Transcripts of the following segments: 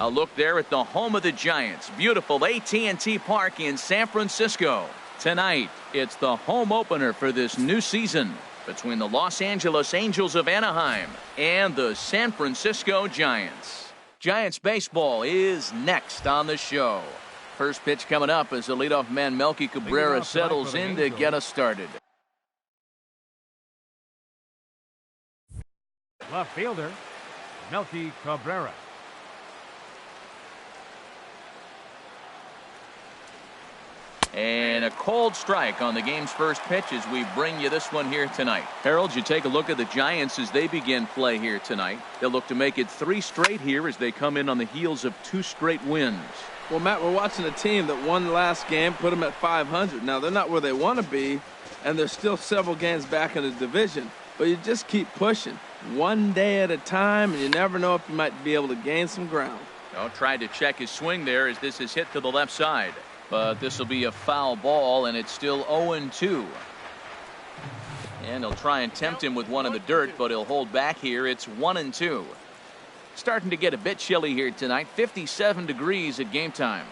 A look there at the home of the Giants. Beautiful AT&T Park in San Francisco. Tonight, it's the home opener for this new season between the Los Angeles Angels of Anaheim and the San Francisco Giants. Giants baseball is next on the show. First pitch coming up as the leadoff man Melky Cabrera settles in to get us started. Left fielder, Melky Cabrera. And a cold strike on the game's first pitch as we bring you this one here tonight. Harold, you take a look at the Giants as they begin play here tonight. They'll look to make it 3 straight here as they come in on the heels of 2 straight wins. Well, Matt, we're watching a team that won the last game, put them at 500. Now, they're not where they want to be, and they're still several games back in the division. But you just keep pushing one day at a time, and you never know if you might be able to gain some ground. Tried to check his swing there as this is hit to the left side. But this will be a foul ball, and it's still 0-2. And he'll try and tempt him with one in the dirt, but he'll hold back here. It's 1-2. Starting to get a bit chilly here tonight. 57 degrees at game time.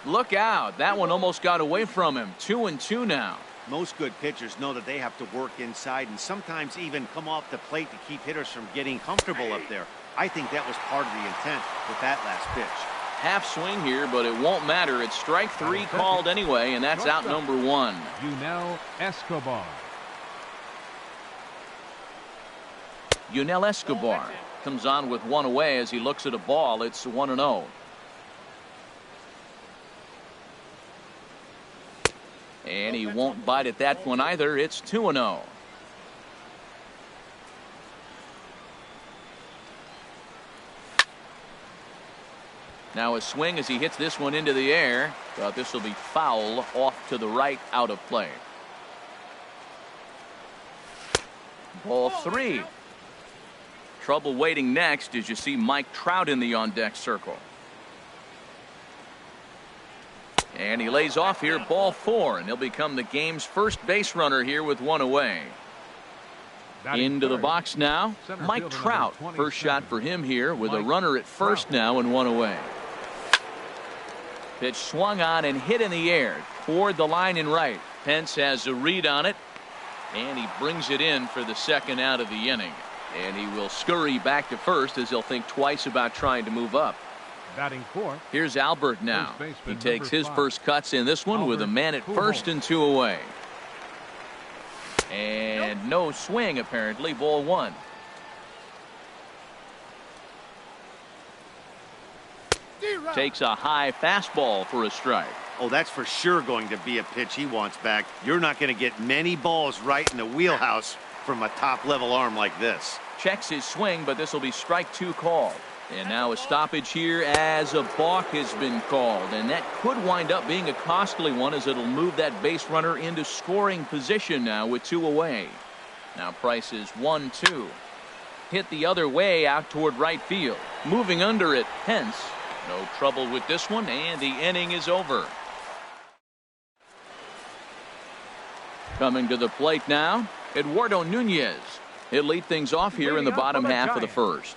Look out. That one almost got away from him. 2-2 now. Most good pitchers know that they have to work inside and sometimes even come off the plate to keep hitters from getting comfortable up there. I think that was part of the intent with that last pitch. Half swing here, but it won't matter. It's strike 3 called anyway, and that's out number 1. Yunel Escobar. Yunel Escobar comes on with 1 away as he looks at a ball. It's 1-0. And he won't bite at that one either. It's 2-0. Now a swing as he hits this one into the air, but this will be foul off to the right, out of play. Ball 3. Trouble waiting next as you see Mike Trout in the on-deck circle. And he lays off here, ball 4, and he'll become the game's first base runner here with 1 away. Into the box now, Mike Trout. First shot for him here with a runner at first now and 1 away. Pitch swung on and hit in the air toward the line in right. Pence has a read on it, and he brings it in for the second out of the inning. And he will scurry back to first as he'll think twice about trying to move up. Batting 4th. Here's Albert now. He takes his first cuts in this one with a man at first and 2 away. And no swing apparently. Ball 1. Takes a high fastball for a strike. Oh, that's for sure going to be a pitch he wants back. You're not going to get many balls right in the wheelhouse from a top-level arm like this. Checks his swing, but this will be strike 2 called. And now a stoppage here as a balk has been called. And that could wind up being a costly one as it'll move that base runner into scoring position now with 2 away. Now Price is 1-2. Hit the other way out toward right field. Moving under it, Pence. No trouble with this one, and the inning is over. Coming to the plate now, Eduardo Nunez. He'll lead things off here in the bottom half of the first.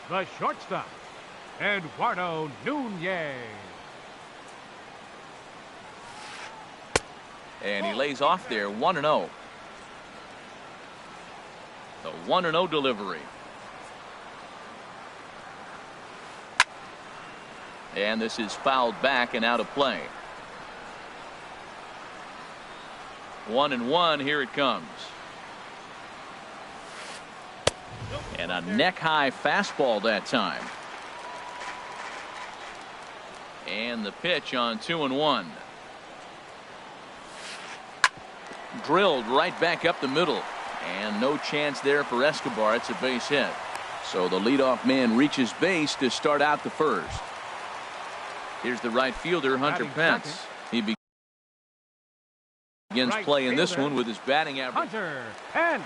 The shortstop, Eduardo Nunez. And he lays off there, 1-0. The 1-0 delivery. And this is fouled back and out of play. 1-1. Here it comes. And a neck-high fastball that time. And the pitch on 2-1. Drilled right back up the middle. And no chance there for Escobar. It's a base hit. So the leadoff man reaches base to start out the first. Here's the right fielder, Hunter Pence. He begins play in this one with his batting average. Hunter Pence.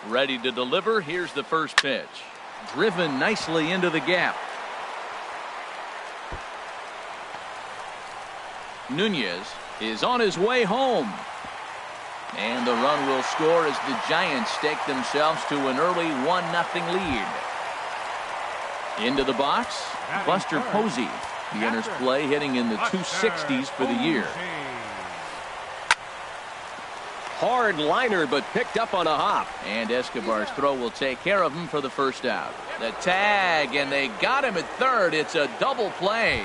Ready to deliver. Here's the first pitch. Driven nicely into the gap. Nunez is on his way home. And the run will score as the Giants stake themselves to an early 1-0 lead. Into the box, Buster Posey. He enters play hitting in the 260s for the year. Hard liner, but picked up on a hop. And Escobar's throw will take care of him for the first out. The tag, and they got him at third. It's a double play.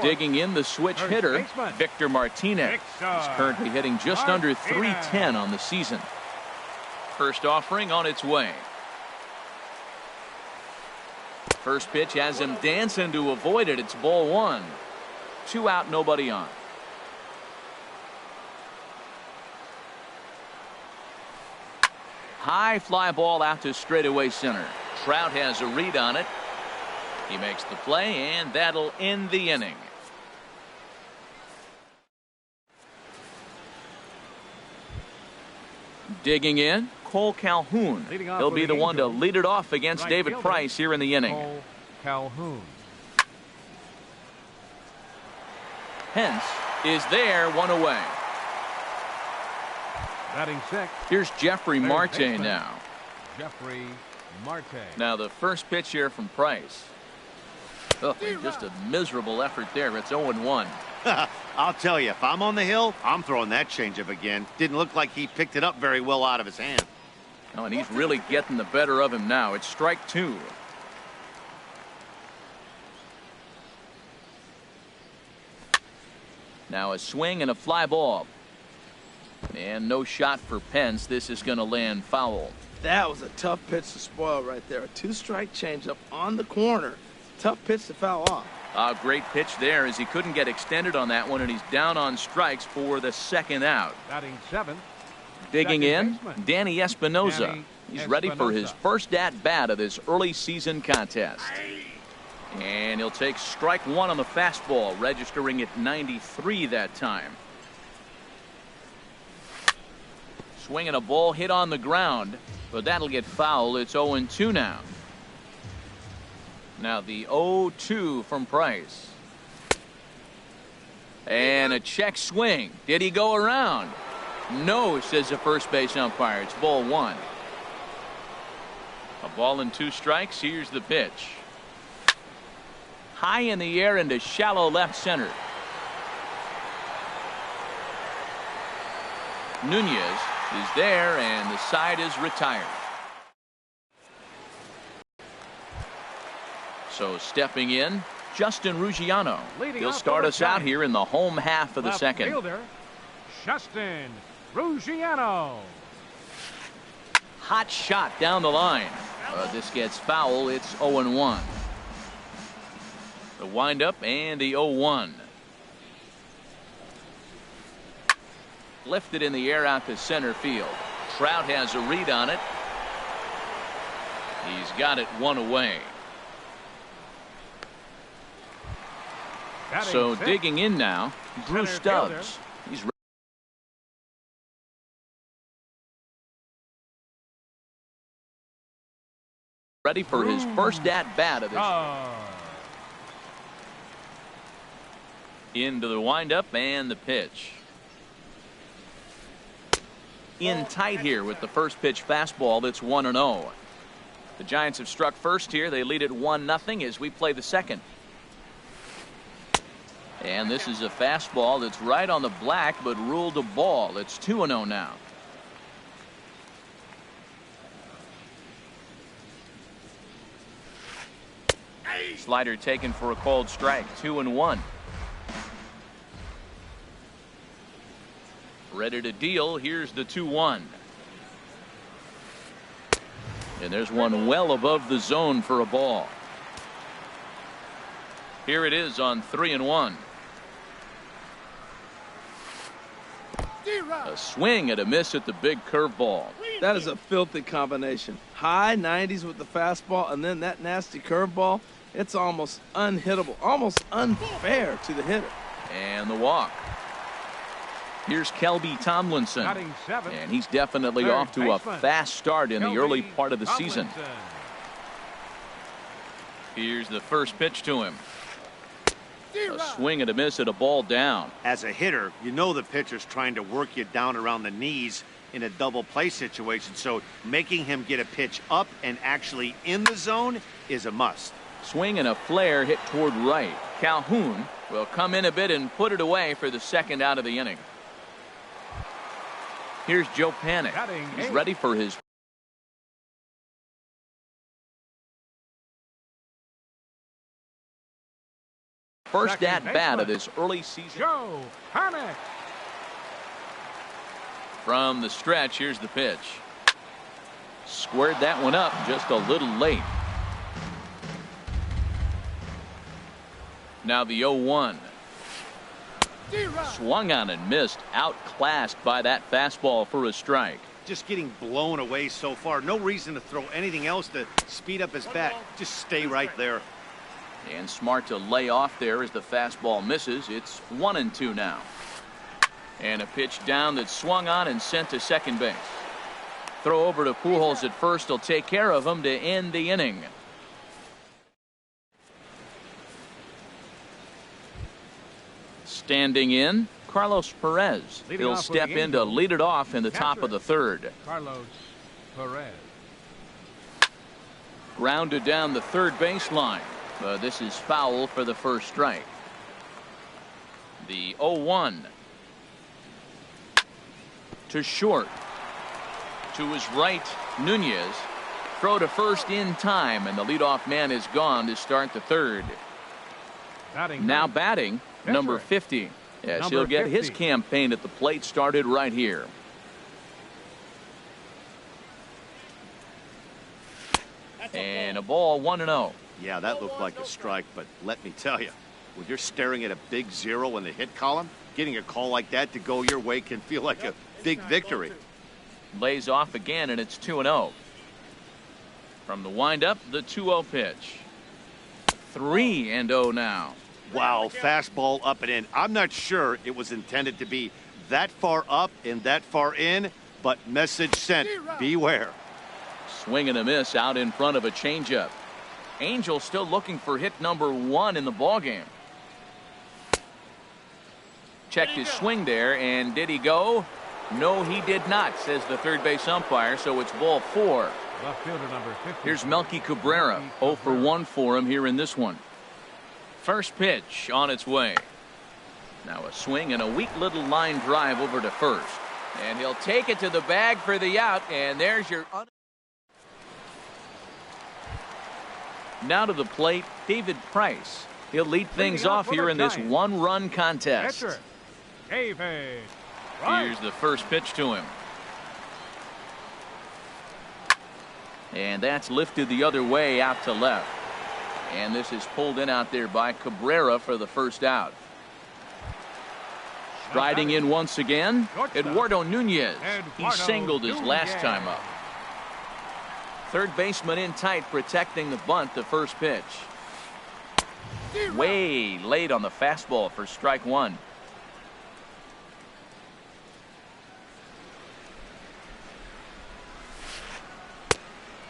Digging in the switch hitter, Victor Martinez. He's currently hitting just under .310 on the season. First offering on its way. First pitch has him dancing to avoid it. It's ball one. 2 out, nobody on. High fly ball out to straightaway center. Trout has a read on it. He makes the play, and that'll end the inning. Digging in, Cole Calhoun. He'll be the one to lead it off against David Price here in the inning. Cole Calhoun. Pence is there, 1 away. Batting sixth. Here's Jeffrey Marte now. Jeffrey Marte. Now the first pitch here from Price. Oh, just a miserable effort there. It's 0-1. I'll tell you, if I'm on the hill, I'm throwing that changeup again. Didn't look like he picked it up very well out of his hand. Oh, and he's really getting the better of him now. It's strike 2. Now a swing and a fly ball. And no shot for Pence. This is going to land foul. That was a tough pitch to spoil right there. A 2-strike changeup on the corner. Tough pitch to foul off. A great pitch there as he couldn't get extended on that one, and he's down on strikes for the second out. Batting seventh. Digging in, Baseman. Danny Espinosa. Danny He's ready for his first at-bat of this early season contest. And he'll take strike 1 on the fastball, registering at 93 that time. Swinging a ball hit on the ground, but that'll get foul. It's 0-2 now. Now the 0-2 from Price. And a check swing. Did he go around? No, says the first base umpire. It's ball 1. A ball and 2 strikes. Here's the pitch. High in the air into shallow left center. Nunez is there, and the side is retired. So stepping in, Justin Ruggiano. He'll start us out here in the home half of the second. Fielder, Justin Ruggiano. Hot shot down the line. This gets foul. It's 0-1. The windup and the 0-1. Lifted in the air out to center field. Trout has a read on it. He's got it 1 away. So digging in now, Drew Stubbs. He's ready for his first at-bat of this. Into the windup and the pitch. In tight here with the first pitch fastball. That's 1-0. The Giants have struck first here. They lead at 1-0 as we play the second. And this is a fastball that's right on the black, but ruled a ball. It's 2-0 now. Slider taken for a called strike. 2-1. Ready to deal. Here's the 2-1. And there's one well above the zone for a ball. Here it is on 3-1. A swing and a miss at the big curveball. That is a filthy combination. High 90s with the fastball, and then that nasty curveball. It's almost unhittable, almost unfair to the hitter. And the walk. Here's Kelby Tomlinson. And he's definitely off to a fast start in the early part of the season. Here's the first pitch to him. A swing and a miss at a ball down. As a hitter, you know the pitcher's trying to work you down around the knees in a double play situation, so making him get a pitch up and actually in the zone is a must. Swing and a flare hit toward right. Calhoun will come in a bit and put it away for the second out of the inning. Here's Joe Panik. He's ready for his first at bat of this early season. Joe Panik. From the stretch, here's the pitch. Squared that one up just a little late. Now the 0-1. Swung on and missed, outclassed by that fastball for a strike. Just getting blown away so far. No reason to throw anything else to speed up his bat. Just stay right there. And smart to lay off there as the fastball misses. It's 1-2 now. And a pitch down that swung on and sent to second base. Throw over to Pujols at first will take care of him to end the inning. Standing in, Carlos Perez. He'll step in to lead it off in the top of the third. Carlos Perez. Grounded down the third baseline. But this is foul for the first strike. The 0-1. To short. To his right, Nunez. Throw to first in time, and the leadoff man is gone to start the third. Now batting, number 50. Yes, he'll get his campaign at the plate started right here. And a ball, 1-0. Yeah, that looked like a strike, but let me tell you, when you're staring at a big 0 in the hit column, getting a call like that to go your way can feel like a big victory. Lays off again, and it's 2-0. From the windup, the 2-0 pitch. 3-0 now. Wow, fastball up and in. I'm not sure it was intended to be that far up and that far in, but message sent. Beware. Swing and a miss out in front of a changeup. Angel still looking for hit number 1 in the ballgame. Checked his swing there, and did he go? No, he did not, says the third base umpire, so it's ball 4. Left fielder number 50. Here's Melky Cabrera. 0 for 1 for him here in this one. First pitch on its way. Now a swing and a weak little line drive over to first. And he'll take it to the bag for the out, and there's your... Now to the plate, David Price. He'll lead things off here in this one-run contest. Pitcher, David. Here's the first pitch to him. And that's lifted the other way out to left. And this is pulled in out there by Cabrera for the first out. Striding in once again, Eduardo Nunez. He singled his last time up. Third baseman in tight, protecting the bunt, the first pitch. Way late on the fastball for strike 1.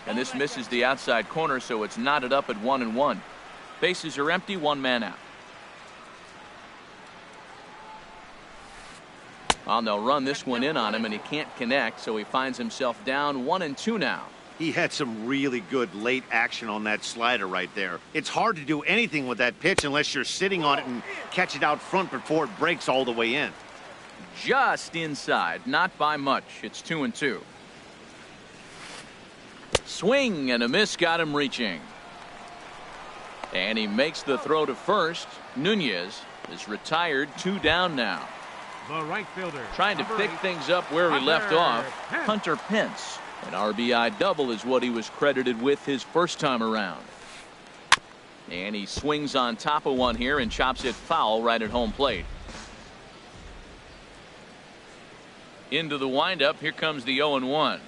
And this misses the outside corner, so it's knotted up at 1-1. Bases are empty, 1 man out. Well, they'll run this one in on him, and he can't connect, so he finds himself down 1-2 now. He had some really good late action on that slider right there. It's hard to do anything with that pitch unless you're sitting on it and catch it out front before it breaks all the way in. Just inside, not by much. It's 2-2. Swing and a miss got him reaching. And he makes the throw to first. Nunez is retired, 2 down now. The right fielder. Trying to pick things up where he left off. Hunter Pence. An RBI double is what he was credited with his first time around. And he swings on top of one here and chops it foul right at home plate. Into the windup. Here comes the 0-1.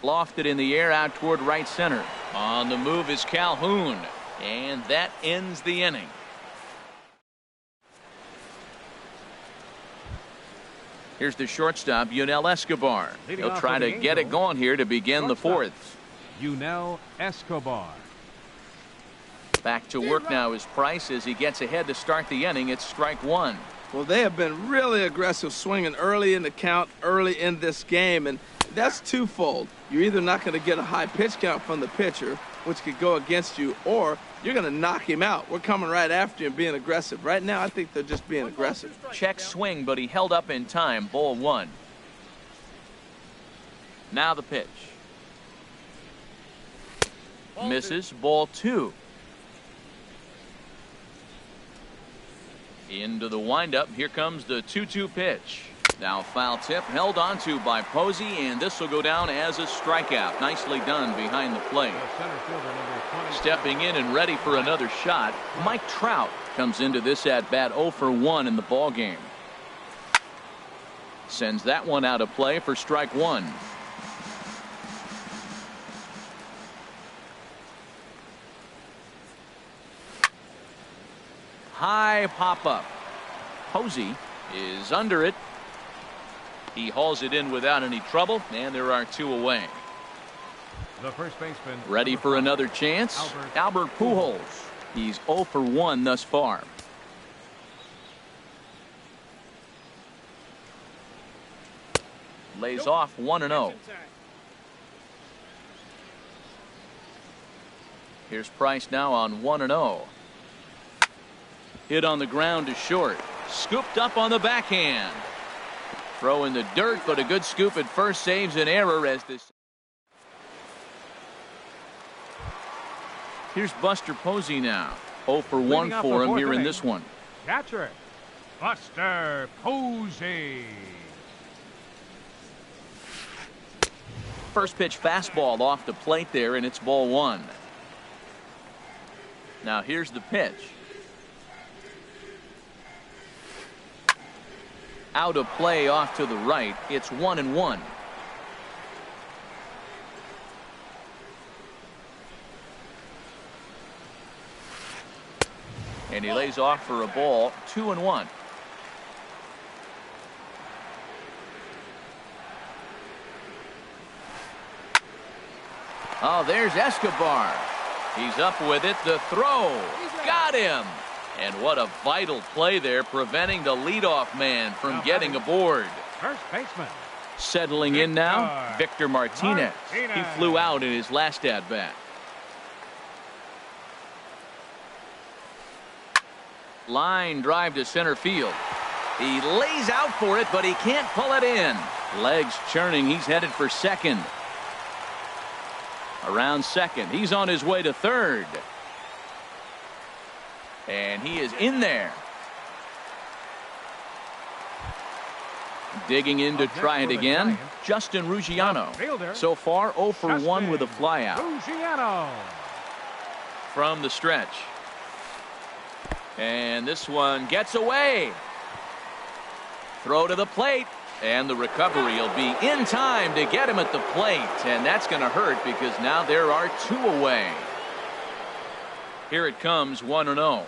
Lofted in the air out toward right center. On the move is Calhoun. And that ends the inning. Here's the shortstop, Yunel Escobar. He'll try to get it going here to begin the fourth. Yunel Escobar. Back to work now is Price as he gets ahead to start the inning. It's strike one. Well, they have been really aggressive swinging early in the count, early in this game, and that's twofold. You're either not going to get a high pitch count from the pitcher, which could go against you, or you're going to knock him out. We're coming right after you and being aggressive. Right now, I think they're just being aggressive. Check swing, but he held up in time. Ball one. Now the pitch. Misses. Ball two. Into the windup. Here comes the 2-2 pitch. Now foul tip held onto by Posey, and this will go down as a strikeout. Nicely done behind the plate. Stepping in and ready for another shot, Mike Trout comes into this at bat 0 for 1 in the ball game. Sends that one out of play for strike one. High pop up. Posey is under it. He hauls it in without any trouble, and there are two away. The first baseman. Ready for another chance. Albert Pujols. He's 0 for 1 thus far. Lays off 1-0. Here's Price now on 1-0. Hit on the ground to short. Scooped up on the backhand. Throw in the dirt, but a good scoop at first saves an error as this. Here's Buster Posey now. 0 for 1 for him here in this one. Catcher, Buster Posey. First pitch fastball off the plate there, and it's ball one. Now here's the pitch. Out of play off to the right. It's 1-1. And he lays off for a ball. 2-1. Oh, there's Escobar. He's up with it. The throw. Got him. And what a vital play there, preventing the leadoff man from getting aboard. First baseman. Settling in now, Victor Martinez. He flew out in his last at-bat. Line drive to center field. He lays out for it, but he can't pull it in. Legs churning. He's headed for second. Around second. He's on his way to third. And he is in there. Digging in to try it again. Justin Ruggiano. So far 0 for 1 with a flyout. Ruggiano. From the stretch. And this one gets away. Throw to the plate. And the recovery will be in time to get him at the plate. And that's going to hurt because now there are two away. Here it comes, 1-0.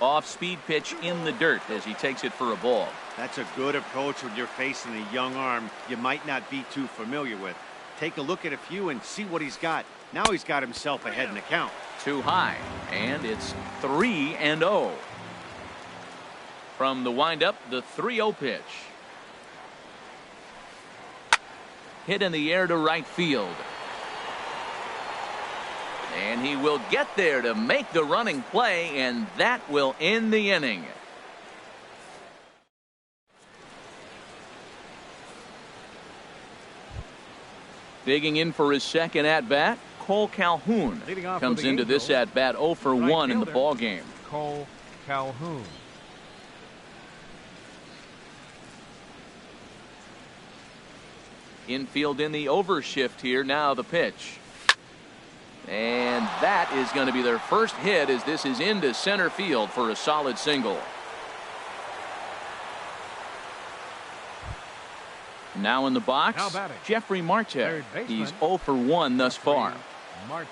Off-speed pitch in the dirt as he takes it for a ball. That's a good approach when you're facing a young arm you might not be too familiar with. Take a look at a few and see what he's got. Now he's got himself ahead in the count. Too high, and it's 3-0. From the windup, the 3-0 pitch. Hit in the air to right field. And he will get there to make the running play, and that will end the inning. Digging in for his second at-bat, Cole Calhoun comes into this at-bat 0 for 1 in the ball game. Cole Calhoun. Infield in the overshift here. Now the pitch. And that is going to be their first hit as this is into center field for a solid single. Now in the box, Jeffrey Marte. He's 0 for 1 thus far. Marte.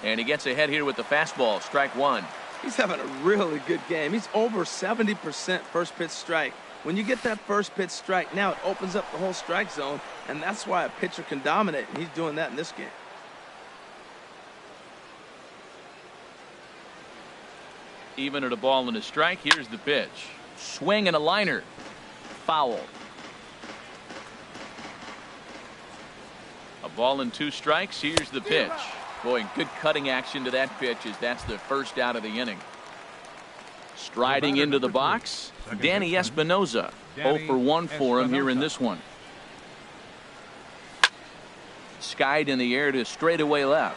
And he gets ahead here with the fastball. Strike one. He's having a really good game. He's over 70% first pitch strike. When you get that first pitch strike, now it opens up the whole strike zone, and that's why a pitcher can dominate, and he's doing that in this game. Even at a ball and a strike, here's the pitch. Swing and a liner. Foul. A ball and 2 strikes. Here's the pitch. Boy, good cutting action to that pitch as that's the first out of the inning. Striding into the box, Danny Espinosa. 0 for 1 for him here in this one. Skied in the air to straightaway left.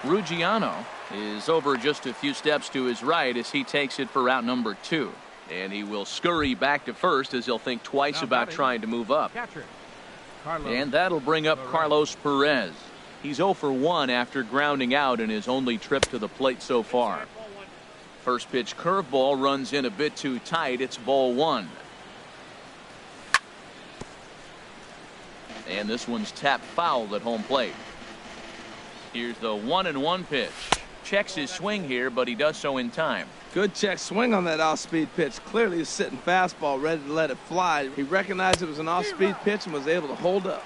Ruggiano is over just a few steps to his right as he takes it for route number 2. And he will scurry back to first as he'll think twice about trying to move up. And that'll bring up Carlos Perez. He's 0 for 1 after grounding out in his only trip to the plate so far. First pitch curveball runs in a bit too tight. It's ball 1. And this one's tapped foul at home plate. Here's the 1-1 pitch. Checks his swing here, but he does so in time. Good check swing on that off-speed pitch. Clearly he's sitting fastball, ready to let it fly. He recognized it was an off-speed pitch and was able to hold up.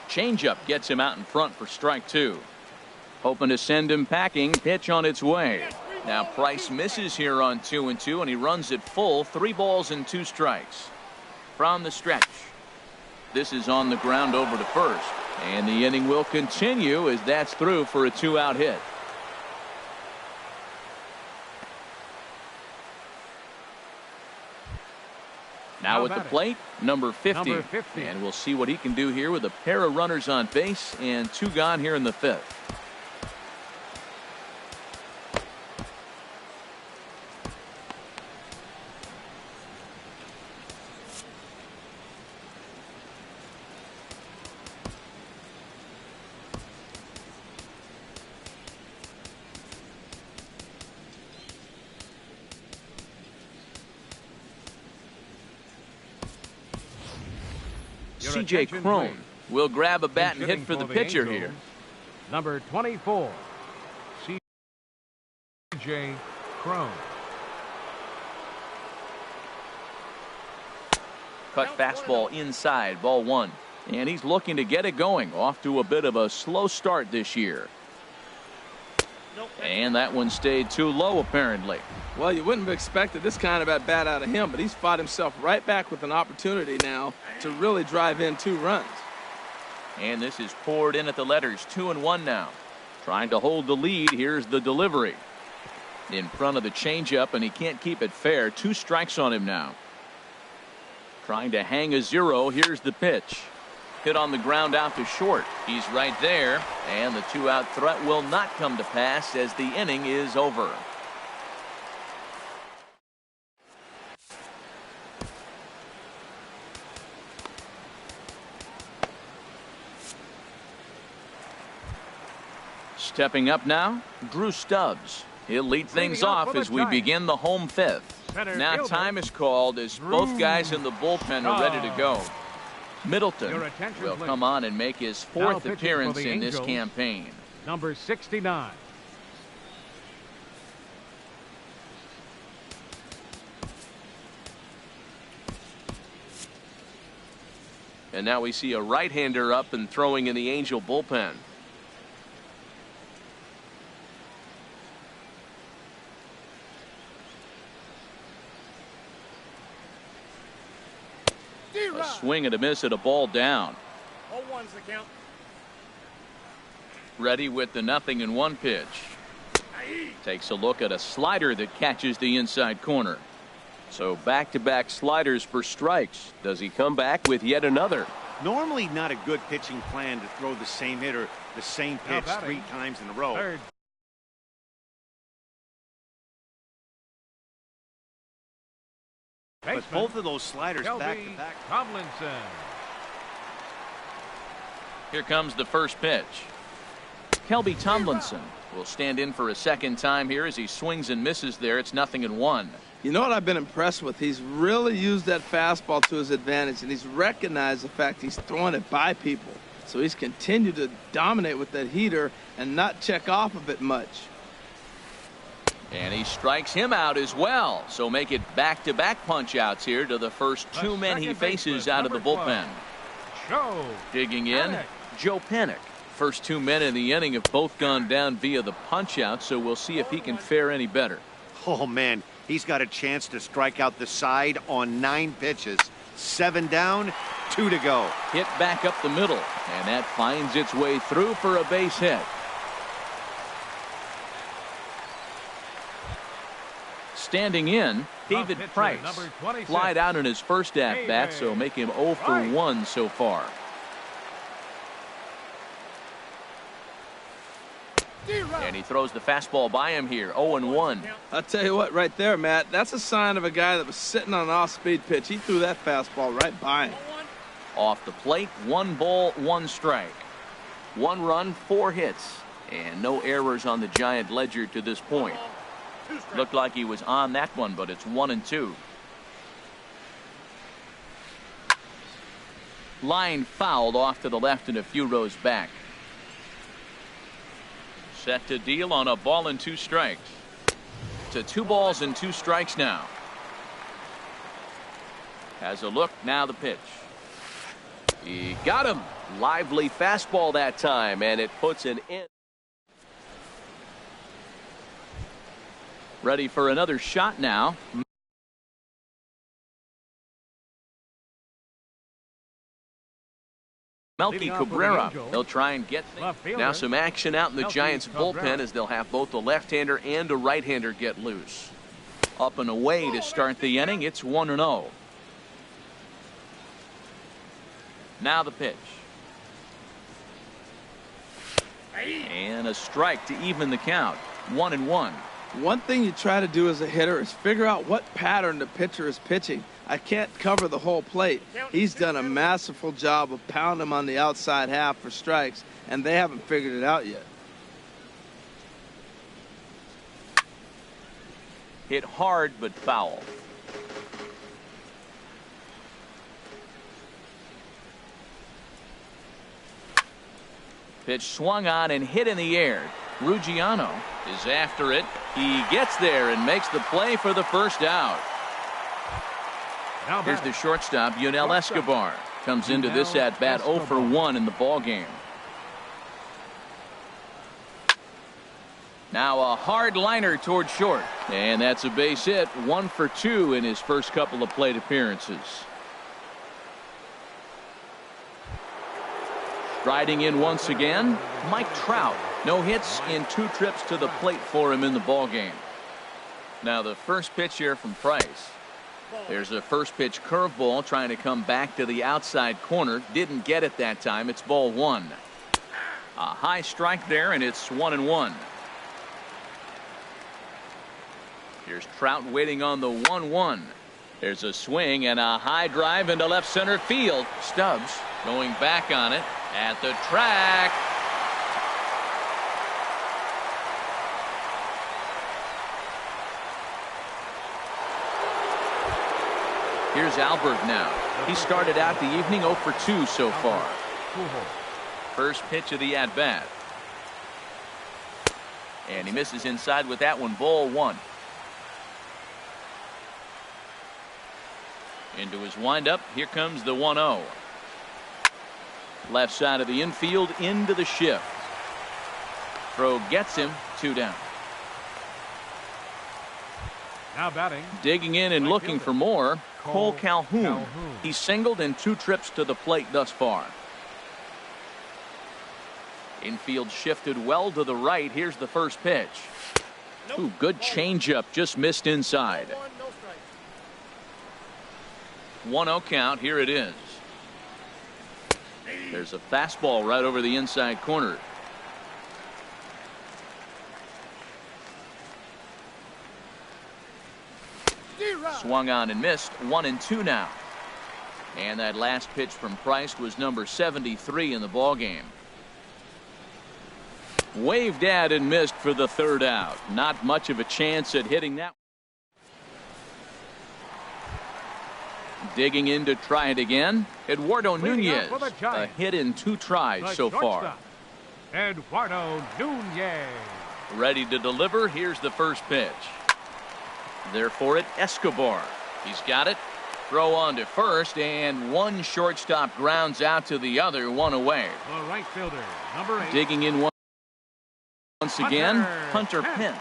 Changeup gets him out in front for strike 2. Hoping to send him packing. Pitch on its way. Now Price misses here on 2-2, and he runs it full. 3 balls and 2 strikes. From the stretch. This is on the ground over to first. And the inning will continue as that's through for a 2-out hit. Now at the plate, number 50. And we'll see what he can do here with a pair of runners on base and 2 gone here in the 5th. C.J. Cron will grab a bat and hit for the pitcher here. Number 24, C.J. Cron. Cut fastball inside, ball 1. And he's looking to get it going. Off to a bit of a slow start this year. And that one stayed too low, apparently. Well, you wouldn't have expected this kind of at bat out of him, but he's fought himself right back with an opportunity now to really drive in 2 runs. And this is poured in at the letters. 2-1 now. Trying to hold the lead. Here's the delivery. In front of the changeup, and he can't keep it fair. 2 strikes on him now. Trying to hang a 0. Here's the pitch. Hit on the ground out to short. He's right there, and the 2-out threat will not come to pass as the inning is over. Stepping up now, Drew Stubbs. He'll lead things off as we begin the home 5th. Now time is called as both guys in the bullpen are ready to go. Middleton will come on and make his 4th appearance in this campaign. Number 69. And now we see a right-hander up and throwing in the Angel bullpen. A swing and a miss at a ball down. 0-1's the count. Ready with the 0-1 pitch. Takes a look at a slider that catches the inside corner. So back-to-back sliders for strikes. Does he come back with yet another? Normally not a good pitching plan to throw the same hitter the same pitch 3 times in a row. Third. But both of those sliders Kelby back-to-back. Tomlinson. Here comes the first pitch. Kelby Tomlinson will stand in for a second time here as he swings and misses there. It's 0-1. You know what I've been impressed with? He's really used that fastball to his advantage, and he's recognized the fact he's throwing it by people. So he's continued to dominate with that heater and not check off of it much. And he strikes him out as well. So make it back-to-back punch-outs here to the first two men he faces out of the bullpen. Digging in, Joe Panik. First two men in the inning have both gone down via the punch-out, so we'll see if he can fare any better. Oh, man, he's got a chance to strike out the side on 9 pitches. 7 down, 2 to go. Hit back up the middle, and that finds its way through for a base hit. Standing in, David Price. Flied out in his first at-bat, so make him 0 for 1 so far. And he throws the fastball by him here, 0-1. I'll tell you what, right there, Matt, that's a sign of a guy that was sitting on an off-speed pitch. He threw that fastball right by him. Off the plate, 1 ball, 1 strike. 1 run, 4 hits, and no errors on the Giant ledger to this point. Looked like he was on that one, but it's 1-2. Line fouled off to the left and a few rows back. Set to deal on a ball and 2 strikes. To 2 balls and 2 strikes now. Has a look, now the pitch. He got him. Lively fastball that time, and it puts an end. Ready for another shot now. Melky Cabrera. They'll try and get Now some action out in the Giants bullpen as they'll have both a left-hander and a right-hander get loose. Up and away to start the inning. It's 1-0. Now the pitch. And a strike to even the count. 1-1. One thing you try to do as a hitter is figure out what pattern the pitcher is pitching. I can't cover the whole plate. He's done a masterful job of pounding him on the outside half for strikes, and they haven't figured it out yet. Hit hard but foul. Pitch swung on and hit in the air. Ruggiano is after it. He gets there and makes the play for the first out. Here's the shortstop, Yunel Escobar. Comes into this at-bat 0 for 1 in the ball game. Now a hard liner toward short. And that's a base hit. 1 for 2 in his first couple of plate appearances. Striding in once again, Mike Trout. No hits in 2 trips to the plate for him in the ball game. Now the first pitch here from Price. There's a first pitch curveball trying to come back to the outside corner. Didn't get it that time. It's ball 1. A high strike there, and it's 1-1. Here's Trout waiting on the 1-1. There's a swing and a high drive into left center field. Stubbs going back on it at the track. Here's Albert now. He started out the evening 0 for 2 so far. First pitch of the at-bat. And he misses inside with that one. Ball 1. Into his windup. Here comes the 1-0. Left side of the infield into the shift. Throw gets him. 2 down. Now batting. Digging in and looking for more. Cole Calhoun. He's singled in 2 trips to the plate thus far. Infield shifted well to the right. Here's the first pitch. Ooh, good changeup. Just missed inside. 1-0 count. Here it is. There's a fastball right over the inside corner. Swung on and missed. 1-2 now. And that last pitch from Price was number 73 in the ball game. Waved at and missed for the 3rd out. Not much of a chance at hitting that. Digging in to try it again. Eduardo Nunez. A hit in 2 tries so far. Eduardo Nunez. Ready to deliver. Here's the first pitch. There for it, Escobar. He's got it. Throw on to first, and one shortstop grounds out to the other, one away. The right fielder, number 8. Digging in once again, Hunter Pence.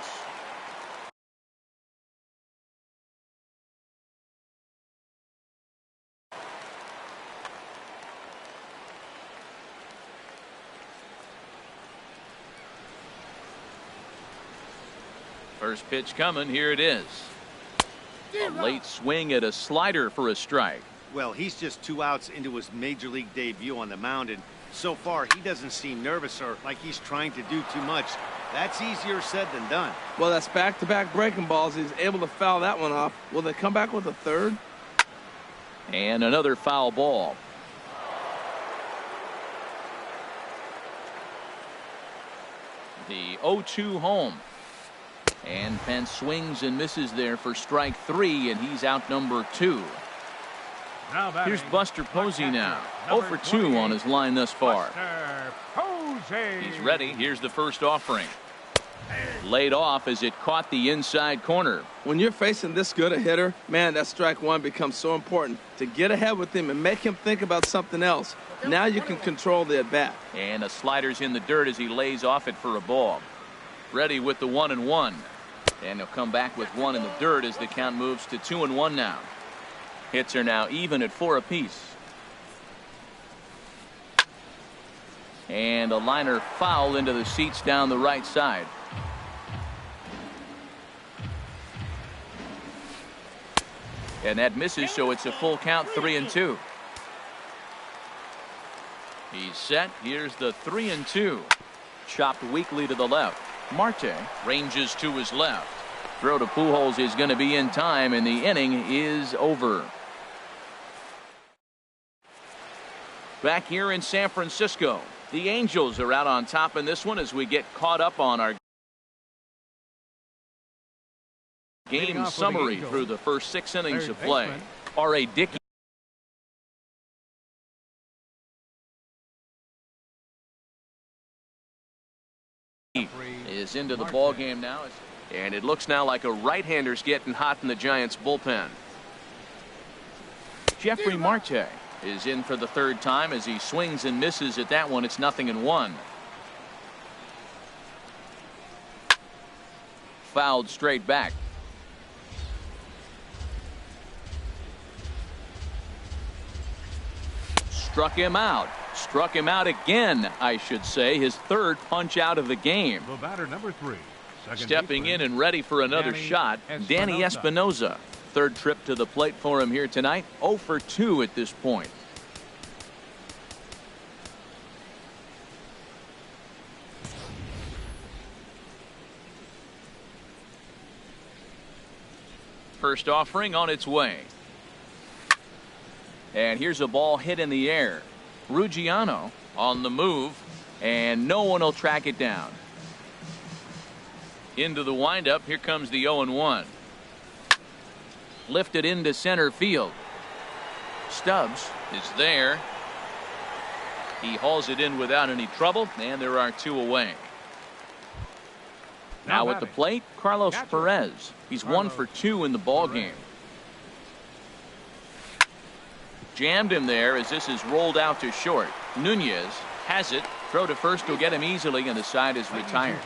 First pitch coming. Here it is. A late swing at a slider for a strike. Well, he's just 2 outs into his major league debut on the mound, and so far he doesn't seem nervous or like he's trying to do too much. That's easier said than done. Well, that's back-to-back breaking balls. He's able to foul that one off. Will they come back with a third? And another foul ball. The 0-2 home. And Pence swings and misses there for strike 3, and he's out number 2. Here's Buster Posey now. 0 for 2 on his line thus far. He's ready. Here's the first offering. Laid off as it caught the inside corner. When you're facing this good a hitter, man, that strike one becomes so important. To get ahead with him and make him think about something else. Now you can control the at-bat. And a slider's in the dirt as he lays off it for a ball. Ready with the 1-1. And he'll come back with one in the dirt as the count moves to 2-1 now. Hits are now even at 4 apiece. And a liner foul into the seats down the right side. And that misses, so it's a full count, 3-2. He's set. Here's the 3-2. Chopped weakly to the left. Marte ranges to his left. Throw to Pujols is going to be in time, and the inning is over. Back here in San Francisco, the Angels are out on top in this one as we get caught up on our game summary through the first 6 innings of play. R.A. Dickey is into the ball game now, and it looks now like a right-hander's getting hot in the Giants bullpen. Jeffrey Marte is in for the 3rd time as he swings and misses at that one. It's 0-1. Fouled straight back. Struck him out. Struck him out again, I should say. His 3rd punch out of the game. The batter, number 3. Stepping in and ready for another shot, Danny Espinosa. 3rd trip to the plate for him here tonight. 0 for 2 at this point. First offering on its way. And here's a ball hit in the air. Ruggiano on the move, and no one will track it down. Into the windup. Here comes the 0-1. Lifted into center field. Stubbs is there. He hauls it in without any trouble, and there are 2 away. Now at the plate, Carlos Perez. He's 1 for 2 in the ball game. Jammed him there as this is rolled out to short. Nunez has it. Throw to first will get him easily, and the side is retired.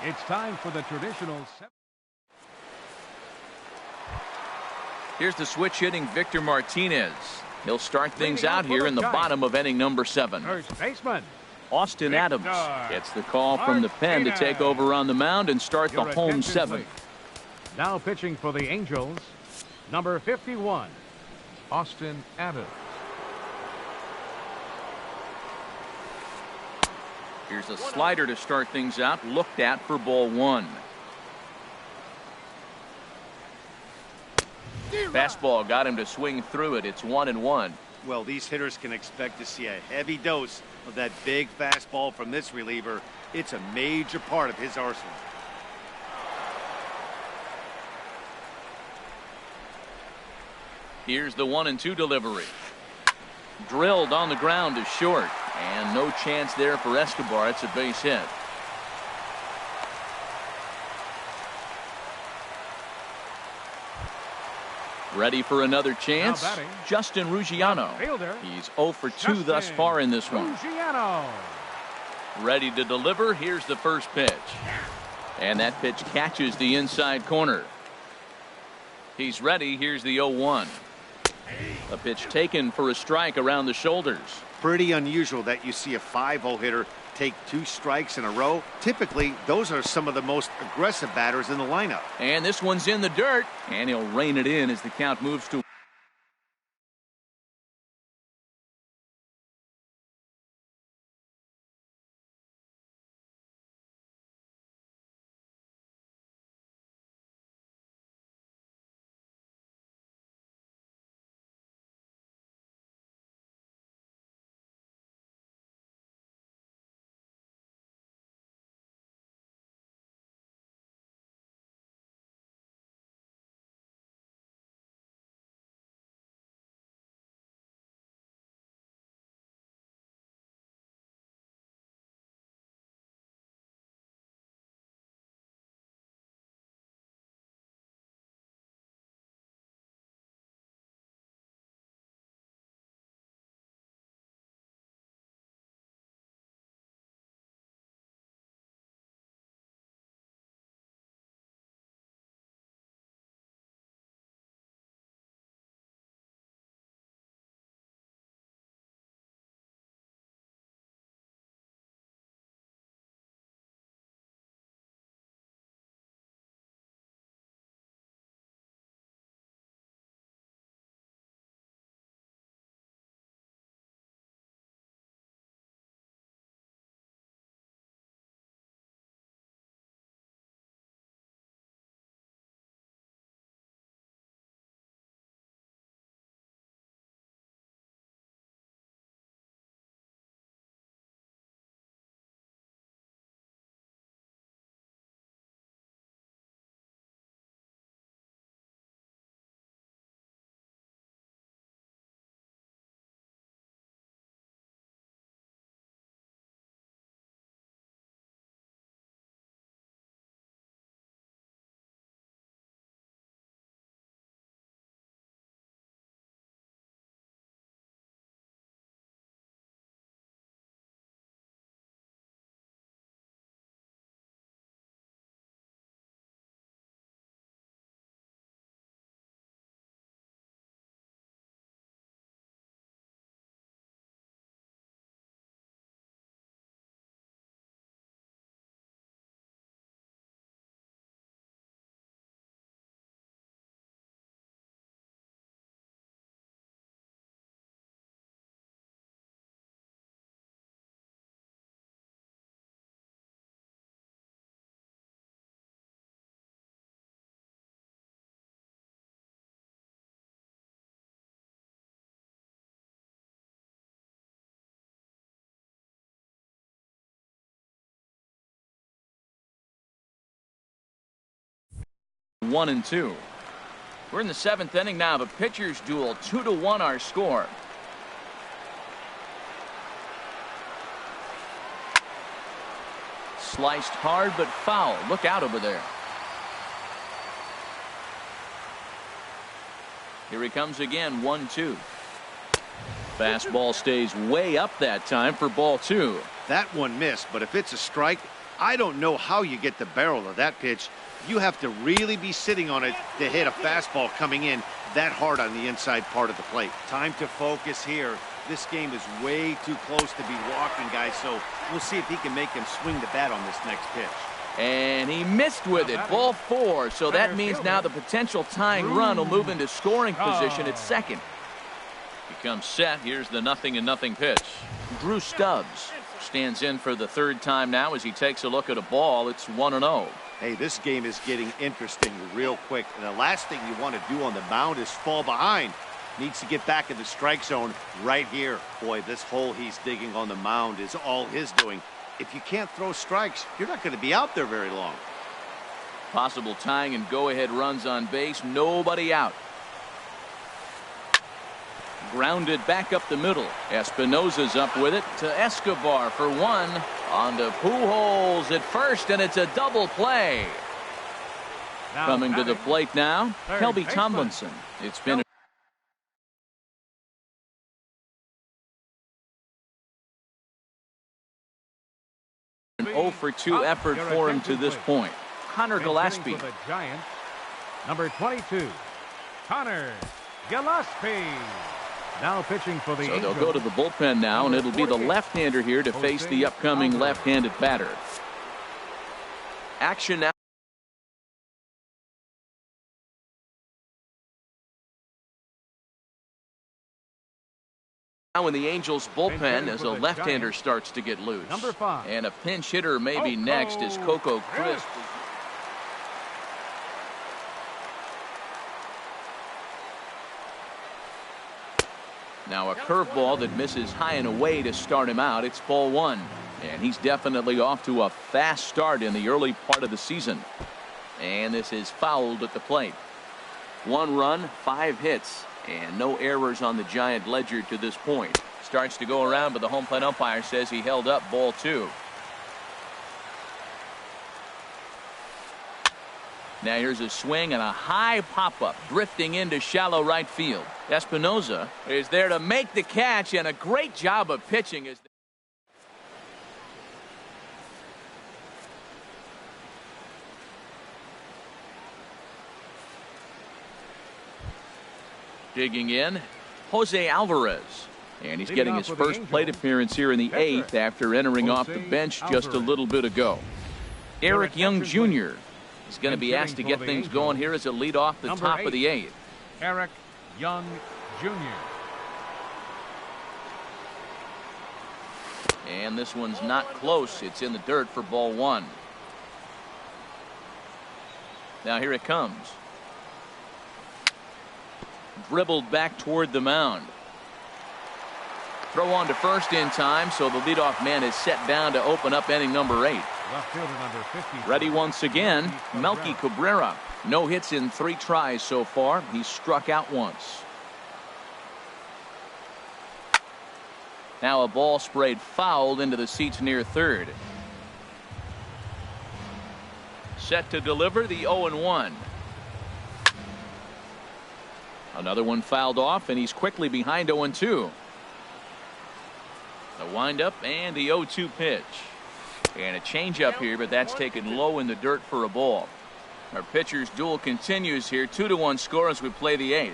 It's time for the traditional. Here's the switch hitting Victor Martinez. He'll start things out here in the bottom of inning number 7. First baseman Austin Adams gets the call from the pen to take over on the mound and start the home 7th. Now pitching for the Angels, number 51, Austin Adams. Here's a slider to start things out, looked at for ball 1. Fastball got him to swing through it. It's 1-1. Well, these hitters can expect to see a heavy dose of that big fastball from this reliever. It's a major part of his arsenal. Here's the 1-2 delivery. Drilled on the ground to short, and no chance there for Escobar. It's a base hit. Ready for another chance. Now batting, Justin Ruggiano. fielder, He's 0 for 2 thus far in this one. Ruggiano. Ready to deliver. Here's the first pitch. And that pitch catches the inside corner. He's ready. Here's the 0-1. A pitch taken for a strike around the shoulders. Pretty unusual that you see a 5-0 hitter take 2 strikes in a row. Typically, those are some of the most aggressive batters in the lineup. And this one's in the dirt, and he'll rein it in as the count moves to one and two. We're in the 7th inning now of a pitcher's duel. 2-1 our score. Sliced hard but foul. Look out over there. Here he comes again. 1-2. Fastball stays way up that time for ball 2. That one missed, but if it's a strike, I don't know how you get the barrel of that pitch. You have to really be sitting on it to hit a fastball coming in that hard on the inside part of the plate. Time to focus here. This game is way too close to be walking, guys, so we'll see if he can make him swing the bat on this next pitch. And he missed with it. Ball 4. So that means now the potential tying run will move into scoring position at second. Becomes set. Here's the 0-0 pitch. Drew Stubbs stands in for the 3rd time now as he takes a look at a ball. It's 1-0. Hey, this game is getting interesting real quick. And the last thing you want to do on the mound is fall behind. Needs to get back in the strike zone right here. Boy, this hole he's digging on the mound is all his doing. If you can't throw strikes, you're not going to be out there very long. Possible tying and go-ahead runs on base. Nobody out. Grounded back up the middle. Espinosa's up with it to Escobar for 1. On to Pujols at first, and it's a double play. Coming to the plate now, Kelby Tomlinson. It's been an 0 for 2 effort for him to this point. Connor Gillespie. The Giants, number 22, Connor Gillespie. Now pitching for the Angels. They'll go to the bullpen now, and it'll be the left-hander here to face the upcoming left-handed batter. Action now. Now in the Angels bullpen as a left-hander starts to get loose. Number 5. And a pinch hitter maybe next is Coco Crisp. Now a curveball that misses high and away to start him out. It's ball 1. And he's definitely off to a fast start in the early part of the season. And this is fouled at the plate. 1 run, 5 hits, and no errors on the Giant ledger to this point. Starts to go around, but the home plate umpire says he held up ball 2. Now here's a swing and a high pop-up drifting into shallow right field. Espinosa is there to make the catch, and a great job of pitching. Digging in, Jose Alvarez. And he's getting his first plate appearance here in the 8th after entering off the bench just a little bit ago. Eric Young Jr. is going to be asked to get things going here as a lead off the top of the 8th. Eric Young Jr. And this one's not close. It's in the dirt for ball 1. Now here it comes. Dribbled back toward the mound. Throw on to first in time, so the leadoff man is set down to open up inning number 8. Left fielder number 50. Ready once again, Melky Cabrera. No hits in 3 tries so far. He's struck out once. Now a ball sprayed fouled into the seats near third. Set to deliver the 0-1. Another one fouled off, and he's quickly behind 0-2. The windup and the 0-2 pitch. And a changeup here, but that's taken low in the dirt for a ball. Our pitcher's duel continues here. 2-1 score as we play the 8th.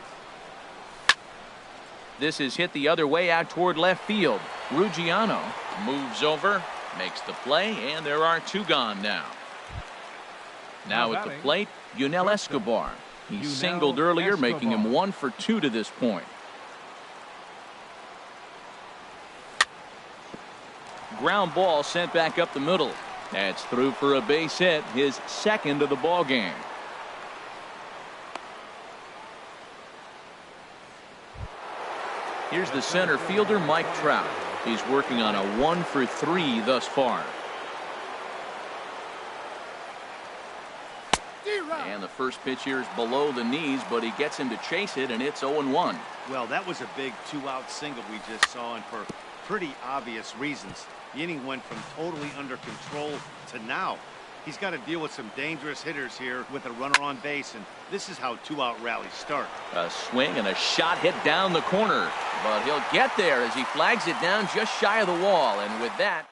This is hit the other way out toward left field. Ruggiano moves over, makes the play, and there are 2 gone now. Now at the plate, Yunel Escobar. He singled earlier, making him 1 for 2 to this point. Ground ball sent back up the middle. That's through for a base hit, his 2nd of the ball game. Here's the center fielder, Mike Trout. He's working on a 1 for 3 thus far. And the first pitch here is below the knees, but he gets him to chase it, and it's 0-1. Well, that was a big 2-out single we just saw, and for pretty obvious reasons. The inning went from totally under control to now. He's got to deal with some dangerous hitters here with a runner on base, and this is how 2-out rallies start. A swing and a shot hit down the corner, but he'll get there as he flags it down just shy of the wall, and with that,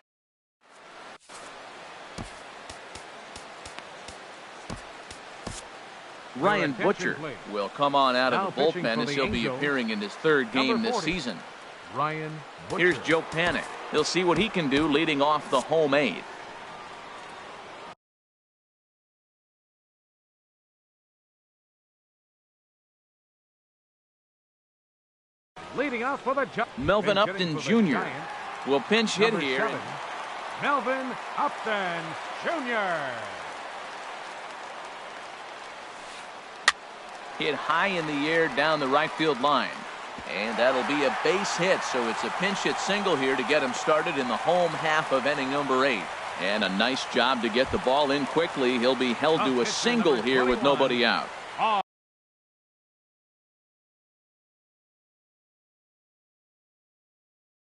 Ryan Butcher will come on out of the bullpen as he'll be appearing in his 3rd game this season. Ryan Butcher. Here's Joe Panik. He'll see what he can do leading off the home 8th. Leading off for the Melvin Upton Jr. will pinch hit here. 7, Melvin Upton Jr. Hit high in the air down the right field line. And that'll be a base hit, so it's a pinch hit single here to get him started in the home half of inning number 8. And a nice job to get the ball in quickly. He'll be held to a single here with nobody out.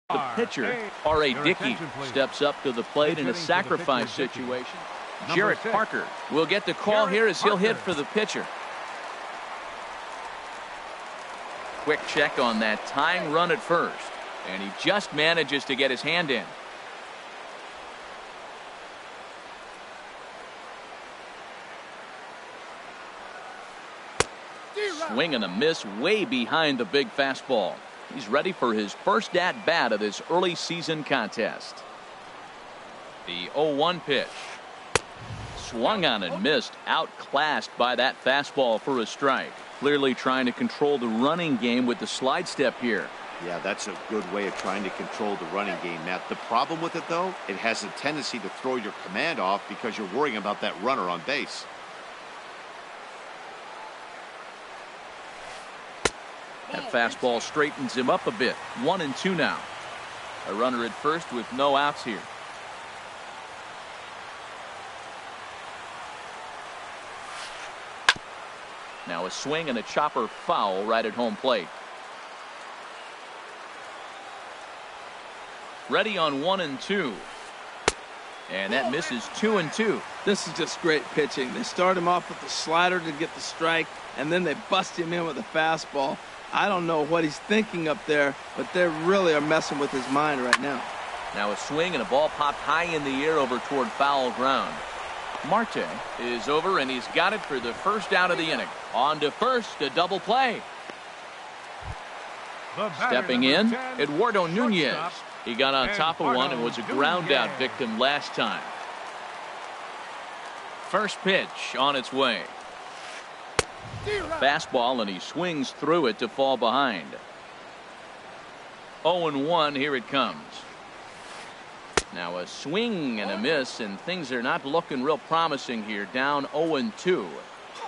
The pitcher, R.A. Dickey, steps up to the plate in a sacrifice situation. Jarrett Parker will get the call here as he'll hit for the pitcher. Quick check on that tying run at first, and he just manages to get his hand in. Swing and a miss way behind the big fastball. He's ready for his first at bat of this early season contest. The 0-1 pitch. Swung on and missed, outclassed by that fastball for a strike. Clearly trying to control the running game with the slide step here. Yeah, that's a good way of trying to control the running game, Matt. The problem with it, though, it has a tendency to throw your command off because you're worrying about that runner on base. That fastball straightens him up a bit. 1-2 now. A runner at first with no outs here. Now a swing and a chopper foul right at home plate. Ready on 1-2. And that misses 2-2. This is just great pitching. They start him off with the slider to get the strike, and then they bust him in with a fastball. I don't know what he's thinking up there, but they really are messing with his mind right now. Now a swing and a ball popped high in the air over toward foul ground. Marte is over, and he's got it for the first out of the inning. On to first, a double play. Stepping in, Eduardo Nunez. He got on top of one and was a ground out victim last time. First pitch on its way. Fastball, and he swings through it to fall behind. 0-1, here it comes. Now a swing and a miss, and things are not looking real promising here. Down 0-2.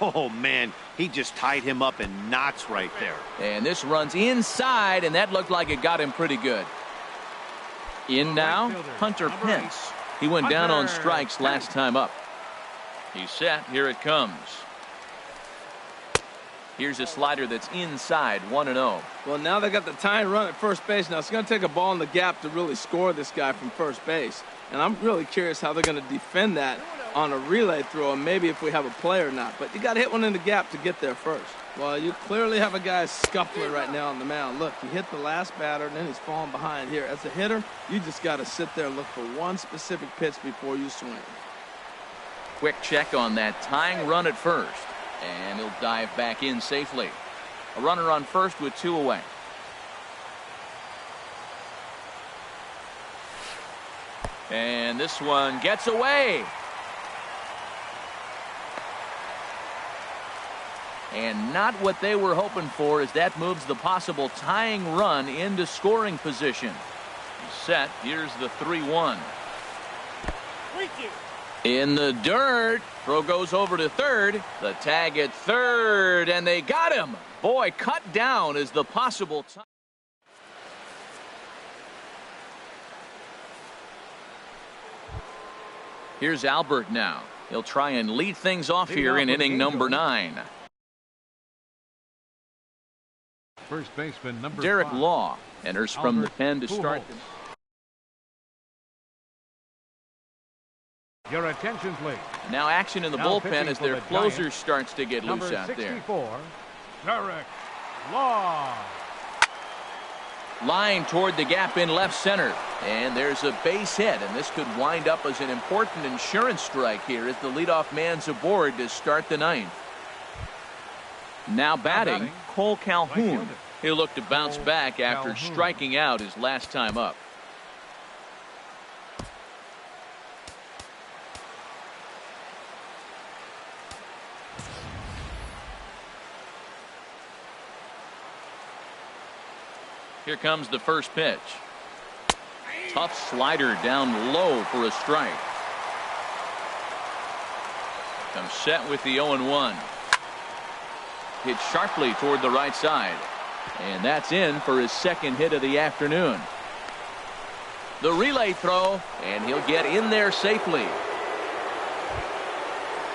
Oh, man, he just tied him up in knots right there. And this runs inside, and that looked like it got him pretty good. In now, Hunter Pence. He went down on strikes last time up. He's set. Here it comes. Here's a slider that's inside, 1-0. Well, now they got the tying run at first base. Now it's going to take a ball in the gap to really score this guy from first base. And I'm really curious how they're going to defend that on a relay throw, and maybe if we have a play or not. But you got to hit one in the gap to get there first. Well, you clearly have a guy scuffling right now on the mound. Look, he hit the last batter, and then he's falling behind here. As a hitter, you just got to sit there and look for one specific pitch before you swing. Quick check on that tying run at first. And he'll dive back in safely. A runner on first with 2 away. And this one gets away. And not what they were hoping for, as that moves the possible tying run into scoring position. He's set. Here's the 3-1. In the dirt. Throw goes over to third. The tag at third, and they got him. Boy, cut down is the possible time. Here's Albert now. He'll try and lead things off here in inning number 9. First baseman number Derek 5. Law enters from the pen to start. Your attention, please. Now action in the Now bullpen as their closer starts to get loose out there. Number 64, Derek Law. Line toward the gap in left center. And there's a base hit, and this could wind up as an important insurance strike here as the leadoff man's aboard to start the 9th. Now batting, Cole Calhoun. He'll look to bounce back after striking out his last time up. Here comes the first pitch. Tough slider down low for a strike. Comes set with the 0-1. Hit sharply toward the right side. And that's in for his second hit of the afternoon. The relay throw, and he'll get in there safely.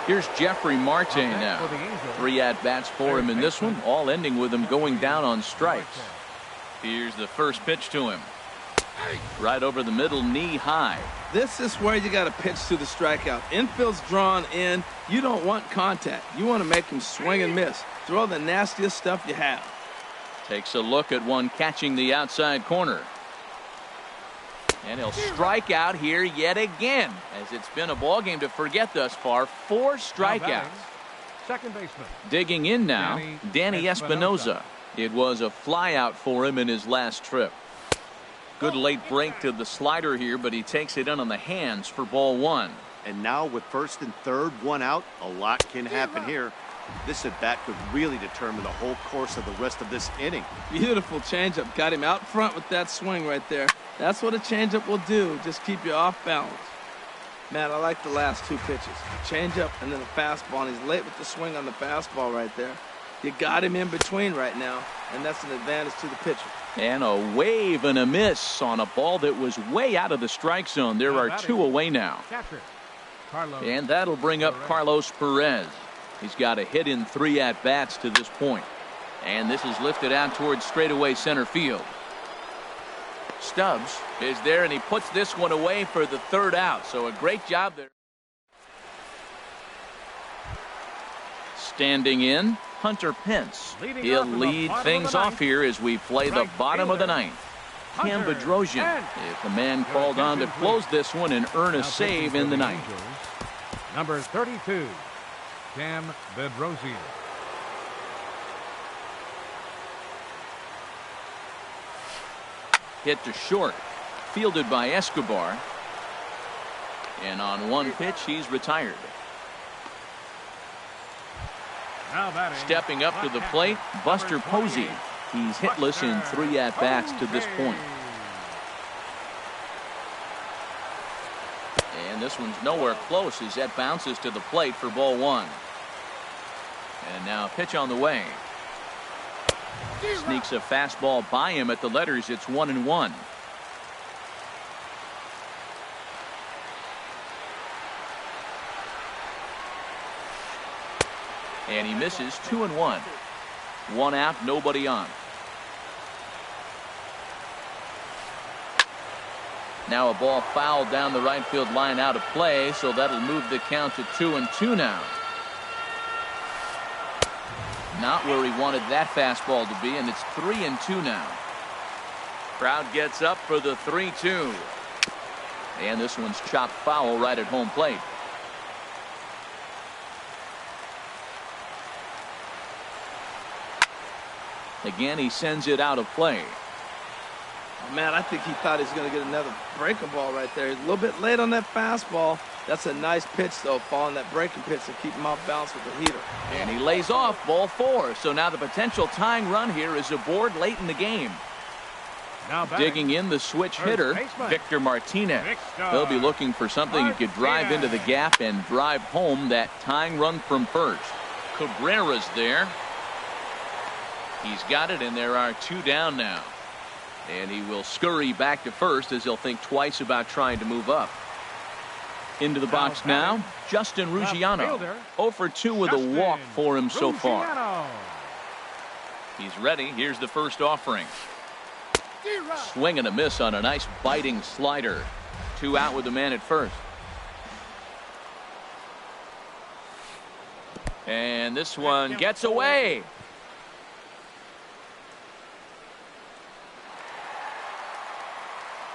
Here's Jeffrey Marte now. 3 at-bats for him in this one, all ending with him going down on strikes. Here's the first pitch to him. Right over the middle, knee high. This is where you got to pitch to the strikeout. Infield's drawn in. You don't want contact. You want to make him swing and miss. Throw the nastiest stuff you have. Takes a look at one catching the outside corner. And he'll strike out here yet again, as it's been a ball game to forget thus far. 4 strikeouts. Second baseman. Digging in now, Danny Espinosa. It was a flyout for him in his last trip. Good late break to the slider here, but he takes it in on the hands for ball 1. And now with first and third, 1 out, a lot can happen here. This at bat could really determine the whole course of the rest of this inning. Beautiful changeup. Got him out front with that swing right there. That's what a changeup will do. Just keep you off balance. Man, I like the last 2 pitches. Changeup and then a fastball. And he's late with the swing on the fastball right there. You got him in between right now, and that's an advantage to the pitcher. And a wave and a miss on a ball that was way out of the strike zone. There are 2 away now. And that'll bring up Carlos Perez. He's got a hit in 3 at-bats to this point. And this is lifted out towards straightaway center field. Stubbs is there, and he puts this one away for the 3rd out. So a great job there. Standing in, Hunter Pence. He'll lead things off here as we play the bottom of the 9th. Cam Bedrosian is the man called on to close this one and earn a save in the 9th. Number 32, Cam Bedrosian. Hit to short, fielded by Escobar. And on 1 pitch, he's retired. Stepping up to the plate, Buster Posey. He's hitless in 3 at-bats to this point. And this one's nowhere close as that bounces to the plate for ball 1. And now pitch on the way. Sneaks a fastball by him at the letters. It's 1-1. And he misses. 2-1. 1 out, nobody on. Now a ball fouled down the right field line out of play, so that'll move the count to 2-2 now. Not where he wanted that fastball to be, and it's 3-2 now. Crowd gets up for the 3-2. And this one's chopped foul right at home plate. Again, he sends it out of play. Oh, man, I think he thought he was going to get another breaking ball right there. He's a little bit late on that fastball. That's a nice pitch, though, following that breaking pitch to keep him off balance with the heater. And he lays off ball 4. So now the potential tying run here is aboard late in the game. Now digging in the switch hitter, Victor Martinez. They'll be looking for something he could drive into the gap and drive home that tying run from first. Cabrera's there. He's got it, and there are 2 down now. And he will scurry back to first as he'll think twice about trying to move up. Into the box now, Justin Ruggiano. 0 for 2 with a walk for him so far. He's ready. Here's the first offering. Swing and a miss on a nice biting slider. 2 out with the man at first. And this one gets away.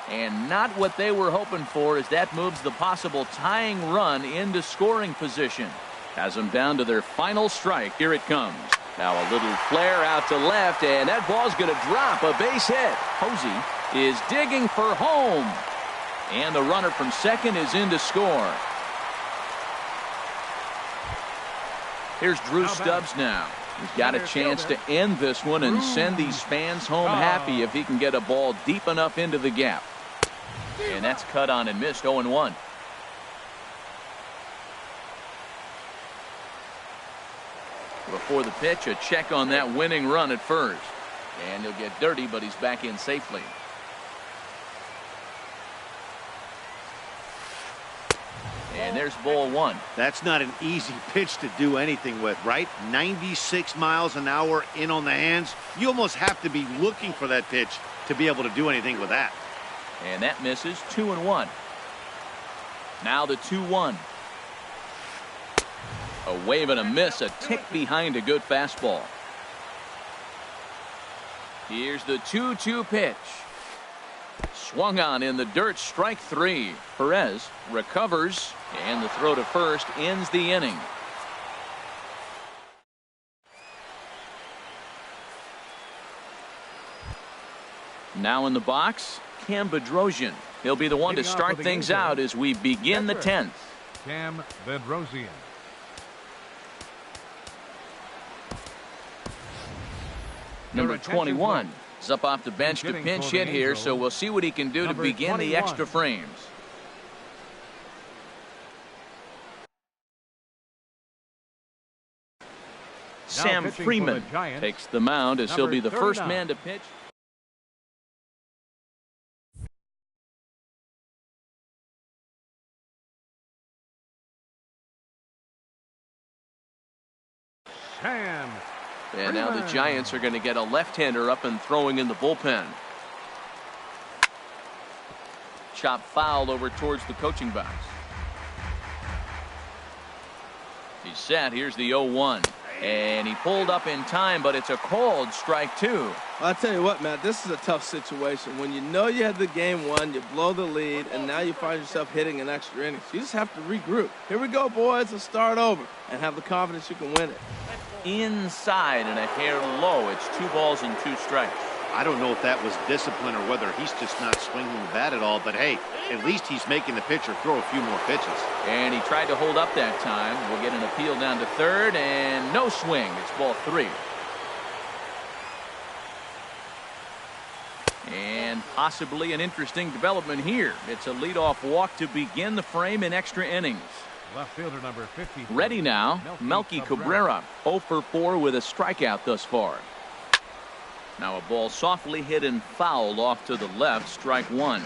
And not what they were hoping for, as that moves the possible tying run into scoring position. Has them down to their final strike. Here it comes. Now a little flare out to left, and that ball's going to drop. A base hit. Posey is digging for home. And the runner from second is in to score. Here's Drew Stubbs now. He's got a chance to end this one and send these fans home happy if he can get a ball deep enough into the gap. And that's cut on and missed. 0-1. Before the pitch, a check on that winning run at first. And he'll get dirty, but he's back in safely. And there's ball 1. That's not an easy pitch to do anything with, right? 96 miles an hour in on the hands. You almost have to be looking for that pitch to be able to do anything with that. And that misses. 2-1. Now the 2-1. A wave and a miss, a tick behind a good fastball. Here's the 2-2 pitch. Swung on in the dirt, strike 3. Perez recovers, and the throw to first ends the inning. Now in the box, Cam Bedrosian. He'll be the one to start things out as we begin the 10th. Cam Bedrosian. Number 21 is up off the bench to pinch hit here, so we'll see what he can do to begin the extra frames. Sam Freeman takes the mound as he'll be the first man to pitch. Sam. And now the Giants are going to get a left-hander up and throwing in the bullpen. Chop foul over towards the coaching box. He's set. Here's the 0-1. And he pulled up in time, but it's a called strike 2. I'll tell you what, Matt, this is a tough situation. When you know you had the game won, you blow the lead, and now you find yourself hitting an extra inning. You just have to regroup. Here we go, boys. Let's start over and have the confidence you can win it. Inside and a hair low. It's 2 balls and 2 strikes. I don't know if that was discipline or whether he's just not swinging the bat at all, but hey, at least he's making the pitcher throw a few more pitches. And he tried to hold up that time. We'll get an appeal down to third, and no swing. It's ball 3. And possibly an interesting development here. It's a leadoff walk to begin the frame in extra innings. Left fielder number 50. Ready now, Melky Cabrera. 0 for 4 with a strikeout thus far. Now a ball softly hit and fouled off to the left, strike 1.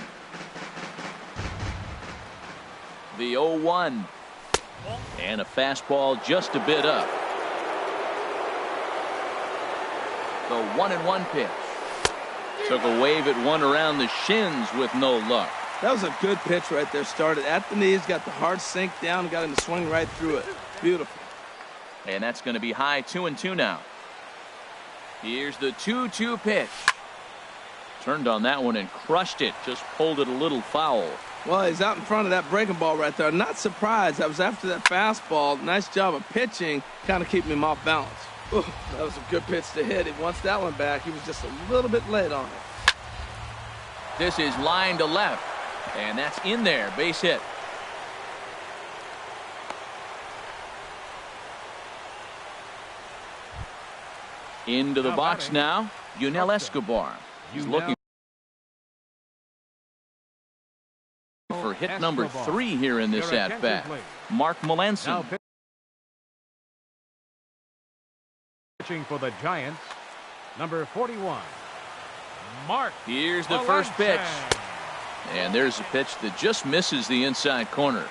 The 0-1. And a fastball just a bit up. The 1-1 pitch. Took a wave at one around the shins with no luck. That was a good pitch right there. Started at the knees, got the hard sink down, got him to swing right through it. Beautiful. And that's going to be high. 2-2 now. Here's the 2-2 pitch. Turned on that one and crushed it. Just pulled it a little foul. Well, he's out in front of that breaking ball right there. Not surprised. That was after that fastball. Nice job of pitching, kind of keeping him off balance. Ooh, that was a good pitch to hit. He wants that one back. He was just a little bit late on it. This is line to left. And that's in there. Base hit. Into the box now, Yunel Escobar. He's looking for hit number 3 here in this at-bat. Mark Melanson. Pitching for the Giants, number 41, Mark. Here's the first pitch. And there's a pitch that just misses the inside corner.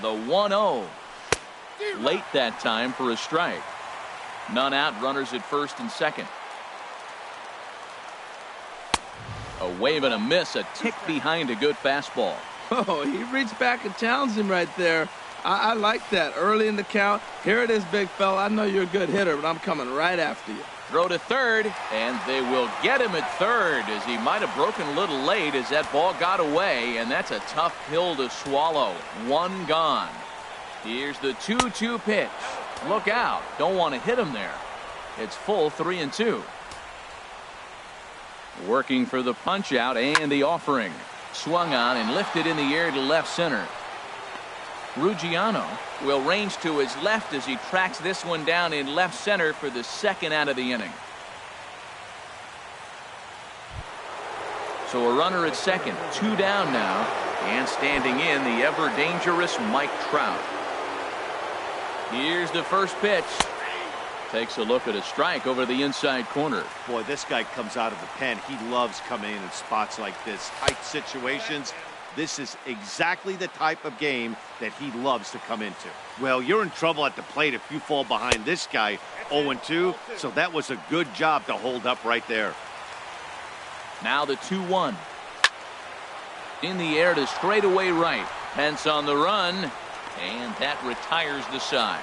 The 1-0. Late that time for a strike. None out, runners at first and second. A wave and a miss, a tick behind a good fastball. Oh, he reached back and challenged him right there. I like that. Early in the count. Here it is, big fella. I know you're a good hitter, but I'm coming right after you. Throw to third, and they will get him at third as he might have broken a little late as that ball got away, and that's a tough pill to swallow. 1 gone. Here's the 2-2 pitch. Look out. Don't want to hit him there. It's full 3-2. Working for the punch out and the offering. Swung on and lifted in the air to left center. Ruggiano will range to his left as he tracks this one down in left center for the second out of the inning. So a runner at second, 2 down now, and standing in the ever dangerous Mike Trout. Here's the first pitch. Takes a look at a strike over the inside corner. Boy, this guy comes out of the pen. He loves coming in spots like this, tight situations. This is exactly the type of game that he loves to come into. Well, you're in trouble at the plate if you fall behind this guy 0-2, so that was a good job to hold up right there. Now the 2-1. In the air to straightaway right. Pence on the run, and that retires the side.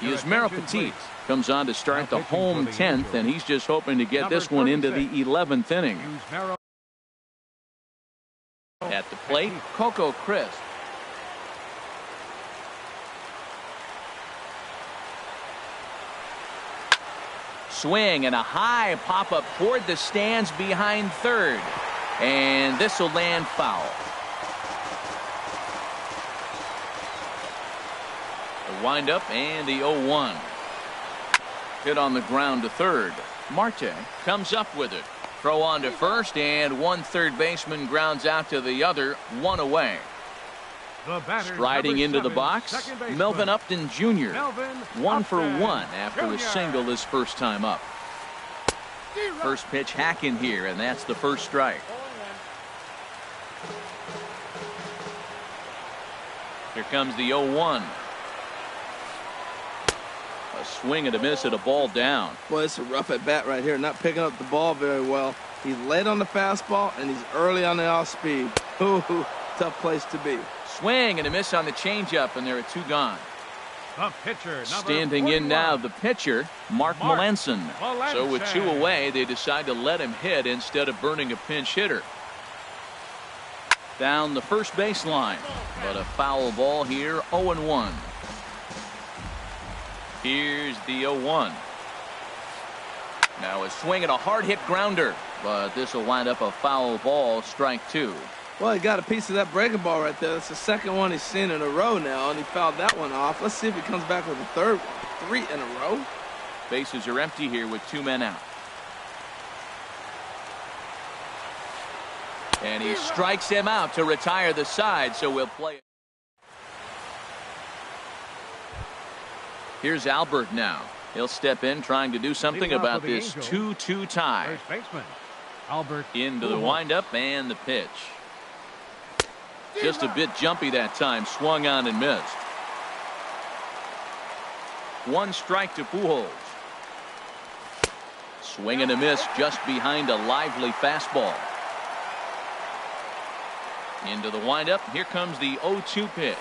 Yusmeiro Petit comes on to start the home 10th, and he's just hoping to get this one into the 11th inning. At the plate, Coco Crisp. Swing and a high pop-up toward the stands behind third. And this will land foul. The windup and the 0-1. Hit on the ground to third. Marte comes up with it. Throw on to first, and one third baseman grounds out to the other, one away. Striding into the box, Melvin Upton Jr. 1 for 1 after a single his first time up. First pitch hacking here, and that's the first strike. Here comes the 0-1. A swing and a miss at a ball down. Boy, it's a rough at bat right here. Not picking up the ball very well. He's late on the fastball, and he's early on the off speed. Ooh, tough place to be. Swing and a miss on the changeup, and there are 2 gone. The pitcher, standing in now, the pitcher, Mark Melanson. So with 2 away, they decide to let him hit instead of burning a pinch hitter. Down the first baseline, but a foul ball here, 0-1. Here's the 0-1. Now a swing and a hard hit grounder, but this will wind up a foul ball, strike 2. Well, he got a piece of that breaking ball right there. That's the second one he's seen in a row now, and he fouled that one off. Let's see if he comes back with a third one. 3 in a row. Bases are empty here with 2 men out. And he strikes him out to retire the side, so we'll play it. Here's Albert now. He'll step in trying to do something about this 2-2 tie. First baseman, Albert. Into the windup and the pitch. Just a bit jumpy that time. Swung on and missed. 1 strike to Pujols. Swing and a miss just behind a lively fastball. Into the windup. Here comes the 0-2 pitch.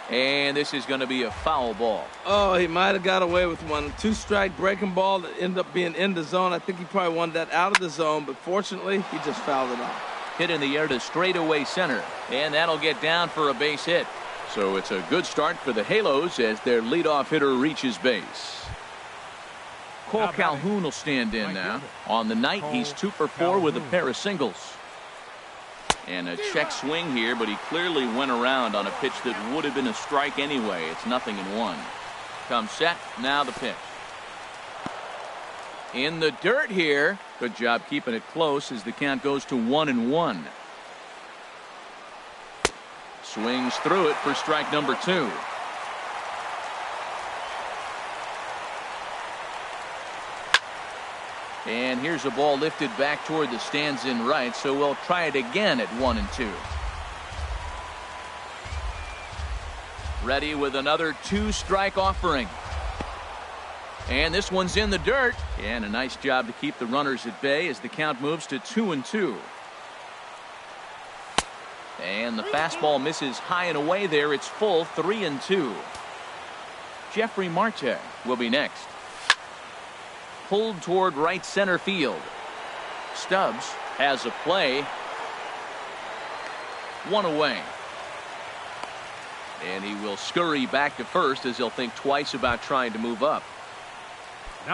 And this is going to be a foul ball. Oh, he might have got away with one. 2-strike breaking ball that ended up being in the zone. I think he probably wanted that out of the zone, but fortunately, he just fouled it off. Hit in the air to straightaway center, and that'll get down for a base hit. So it's a good start for the Halos as their leadoff hitter reaches base. Cole Calhoun will stand in now. On the night, he's 2 for 4 with a pair of singles. And a check swing here, but he clearly went around on a pitch that would have been a strike anyway. It's 0-1. Comes set, now the pitch. In the dirt here. Good job keeping it close as the count goes to 1-1. Swings through it for strike number 2. And here's a ball lifted back toward the stands in right, so we'll try it again at 1-2. Ready with another 2-strike offering. And this one's in the dirt. And a nice job to keep the runners at bay as the count moves to 2-2. And the fastball misses high and away there. It's full, 3-2. Jeffrey Marte will be next. Pulled toward right center field. Stubbs has a play. 1 away. And he will scurry back to first as he'll think twice about trying to move up.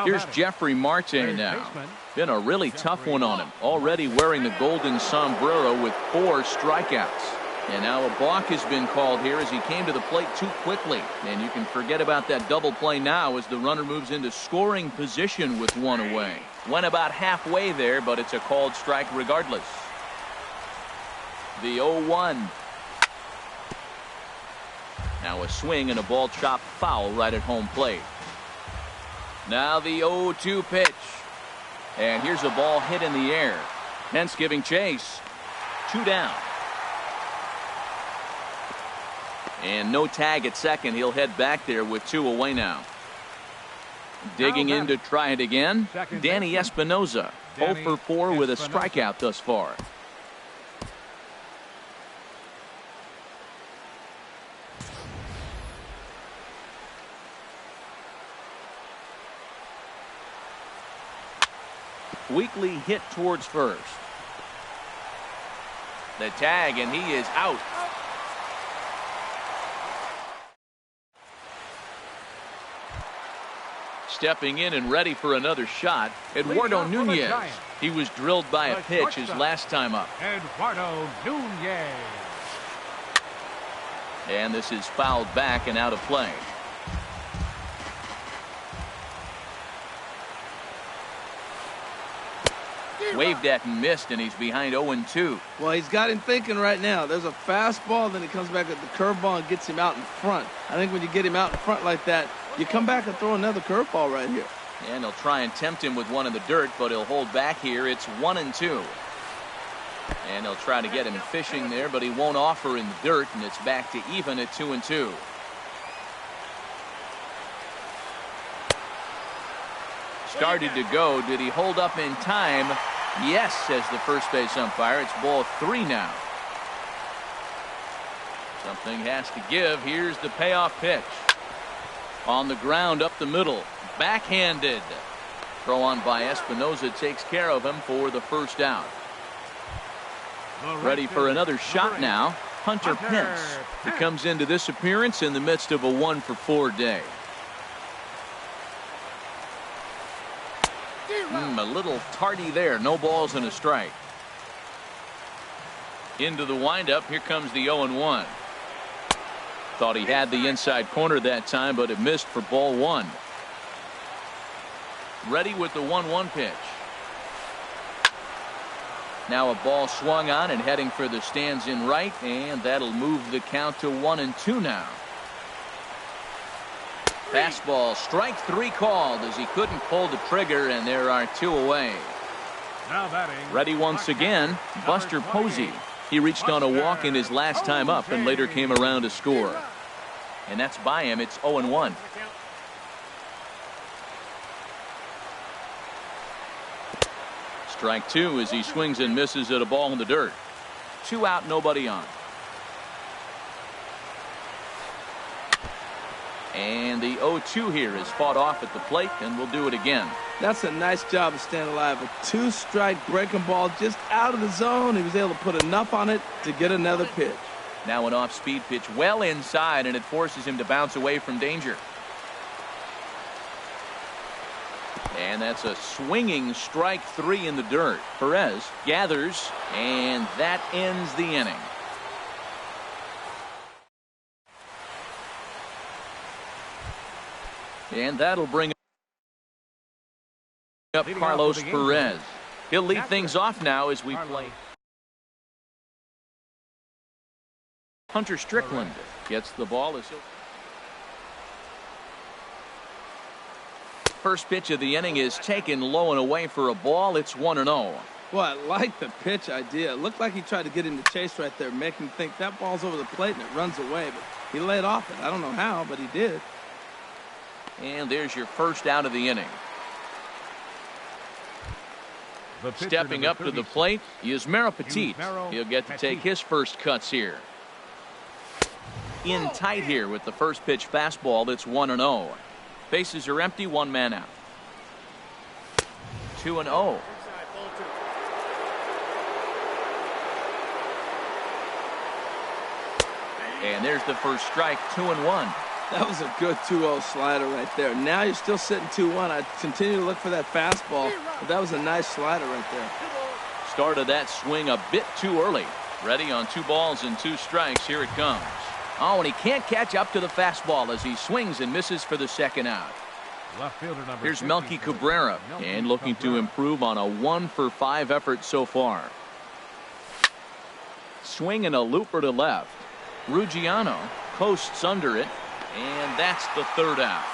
Here's Jeffrey Marte now. Been a really tough one on him. Already wearing the golden sombrero with 4 strikeouts. And now a balk has been called here as he came to the plate too quickly. And you can forget about that double play now as the runner moves into scoring position with 1 away. Went about halfway there, but it's a called strike regardless. The 0-1. Now a swing and a ball chopped foul right at home plate. Now the 0-2 pitch. And here's a ball hit in the air. Pence giving chase. 2 down. And no tag at second. He'll head back there with 2 away now. Digging in to try it again, Danny Espinosa. 0 for 4 with a strikeout thus far. Weekly hit towards first. The tag, and he is out. Stepping in and ready for another shot, Eduardo Nunez. He was drilled by a pitch his last time up. Eduardo Nunez. And this is fouled back and out of play. Waved at and missed, and he's behind 0-2. Well, he's got him thinking right now. There's a fastball, then he comes back at the curveball and gets him out in front. I think when you get him out in front like that, you come back and throw another curveball right here. And he'll try and tempt him with one in the dirt, but he'll hold back here. It's 1-2. And he'll try to get him fishing there, but he won't offer in the dirt, and it's back to even at 2-2. Started to go. Did he hold up in time? Yes, says the first base umpire. It's ball 3 now. Something has to give. Here's the payoff pitch. On the ground up the middle. Backhanded. Throw on by Espinosa takes care of him for the first out. Ready for another shot now. Hunter Pence. He comes into this appearance in the midst of a 1 for 4 day. A little tardy there. No balls and a strike. Into the windup. Here comes the 0-1. Thought he had the inside corner that time, but it missed for ball 1. Ready with the 1-1 pitch. Now a ball swung on and heading for the stands in right, and that'll move the count to 1-2 now. Fastball, strike 3 called as he couldn't pull the trigger, and there are 2 away. Now batting. Ready once again, Buster Posey. He reached on a walk in his last time up and later came around to score. And that's by him. It's 0-1. Strike 2 as he swings and misses at a ball in the dirt. 2 out, nobody on. And the 0-2 here is fought off at the plate, and we'll do it again. That's a nice job of staying alive. A 2-strike breaking ball just out of the zone. He was able to put enough on it to get another pitch. Now an off-speed pitch well inside, and it forces him to bounce away from danger. And that's a swinging strike 3 in the dirt. Perez gathers, and that ends the inning. And that'll bring up Carlos Perez. He'll lead things off now as we play. Hunter Strickland gets the ball as he'll. First pitch of the inning is taken low and away for a ball. It's 1-0. Well, I like the pitch idea. It looked like he tried to get him to chase right there, make him think that ball's over the plate and it runs away. But he laid off it. I don't know how, but he did. And there's your first out of the inning. Stepping up to the plate is Yusmeiro Petit. He'll get to take his first cuts here. In tight here with the first pitch fastball. That's 1-0. Bases are empty, 1 man out. 2-0. And there's the first strike, 2-1. That was a good 2-0 slider right there. Now you're still sitting 2-1. I continue to look for that fastball, but that was a nice slider right there. Started that swing a bit too early. Ready on 2 balls and 2 strikes. Here it comes. Oh, and he can't catch up to the fastball as he swings and misses for the second out. Here's Melky Cabrera, and looking to improve on a 1 for 5 effort so far. Swing and a looper to left. Ruggiano coasts under it, and that's the third out.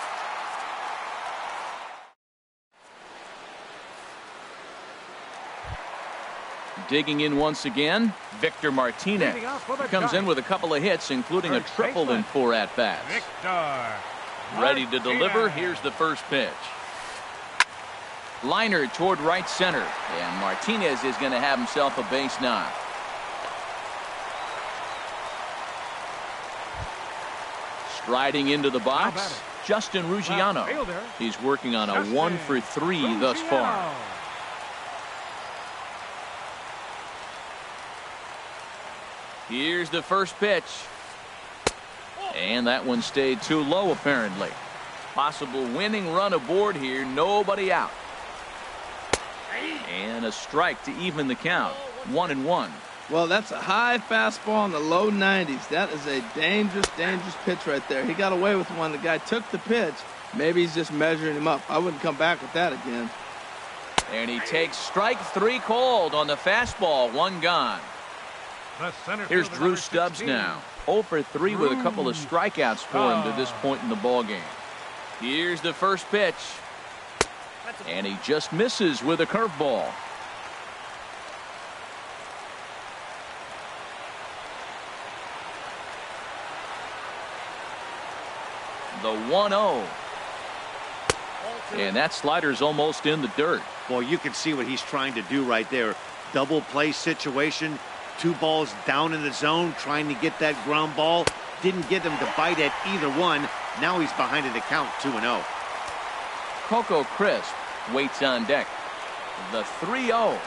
Digging in once again, Victor Martinez. He comes in with a couple of hits, including a triple in 4 at-bats. Ready to deliver. Here's the first pitch. Liner toward right center, and Martinez is going to have himself a base knock. Striding into the box, Justin Ruggiano. He's working on a 1-for-3 thus far. Here's the first pitch. And that one stayed too low, apparently. Possible winning run aboard here. Nobody out. And a strike to even the count. 1-1. Well, that's a high fastball in the low 90s. That is a dangerous, dangerous pitch right there. He got away with one. The guy took the pitch. Maybe he's just measuring him up. I wouldn't come back with that again. And he takes strike 3 called on the fastball. 1 gone. Here's Drew Stubbs now. 0-for-3 with a couple of strikeouts for him to this point in the ballgame. Here's the first pitch. And he just misses with a curveball. The 1-0. And that slider's almost in the dirt. Well, you can see what he's trying to do right there. Double play situation. 2 balls down in the zone, trying to get that ground ball. Didn't get him to bite at either one. Now he's behind in the count, 2-0. Coco Crisp waits on deck. The 3-0.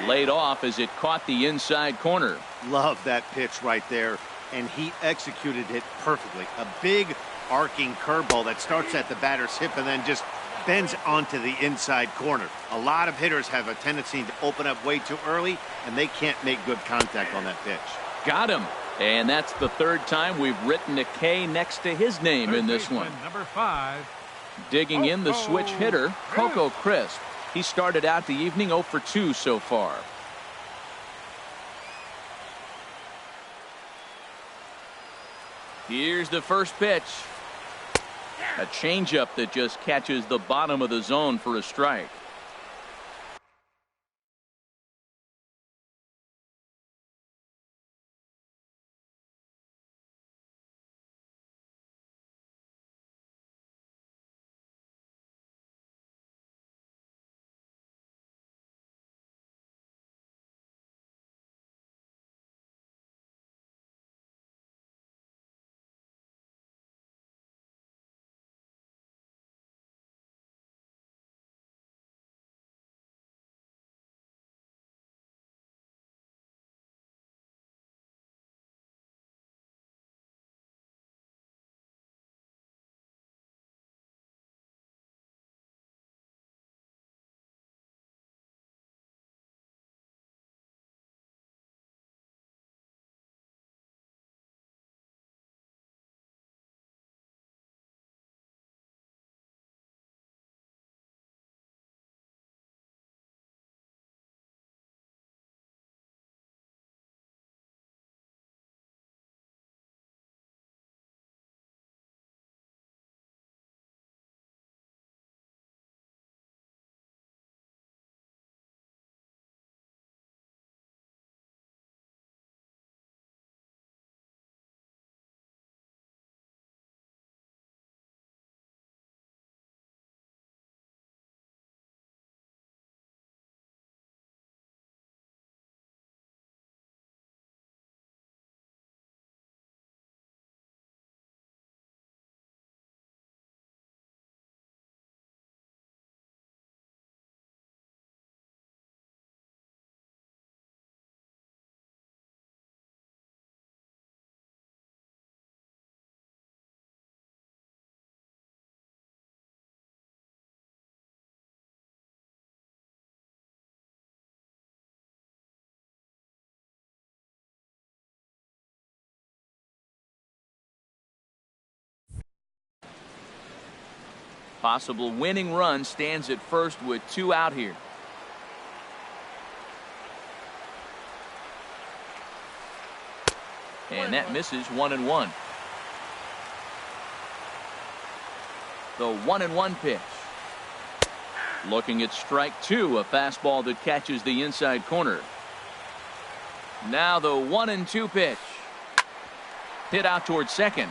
Laid off as it caught the inside corner. Love that pitch right there, and he executed it perfectly. A big arcing curveball that starts at the batter's hip and then just bends onto the inside corner. A lot of hitters have a tendency to open up way too early, and they can't make good contact on that pitch. Got him. And that's the 3rd time we've written a K next to his name in this one. Number 5. Digging in the switch hitter, Coco Crisp. He started out the evening 0-for-2 so far. Here's the first pitch. A changeup that just catches the bottom of the zone for a strike. Possible winning run stands at first with 2 out here. And that misses. 1-1. The 1-1 pitch. Looking at strike two, a fastball that catches the inside corner. Now the 1-2 pitch. Hit out towards second.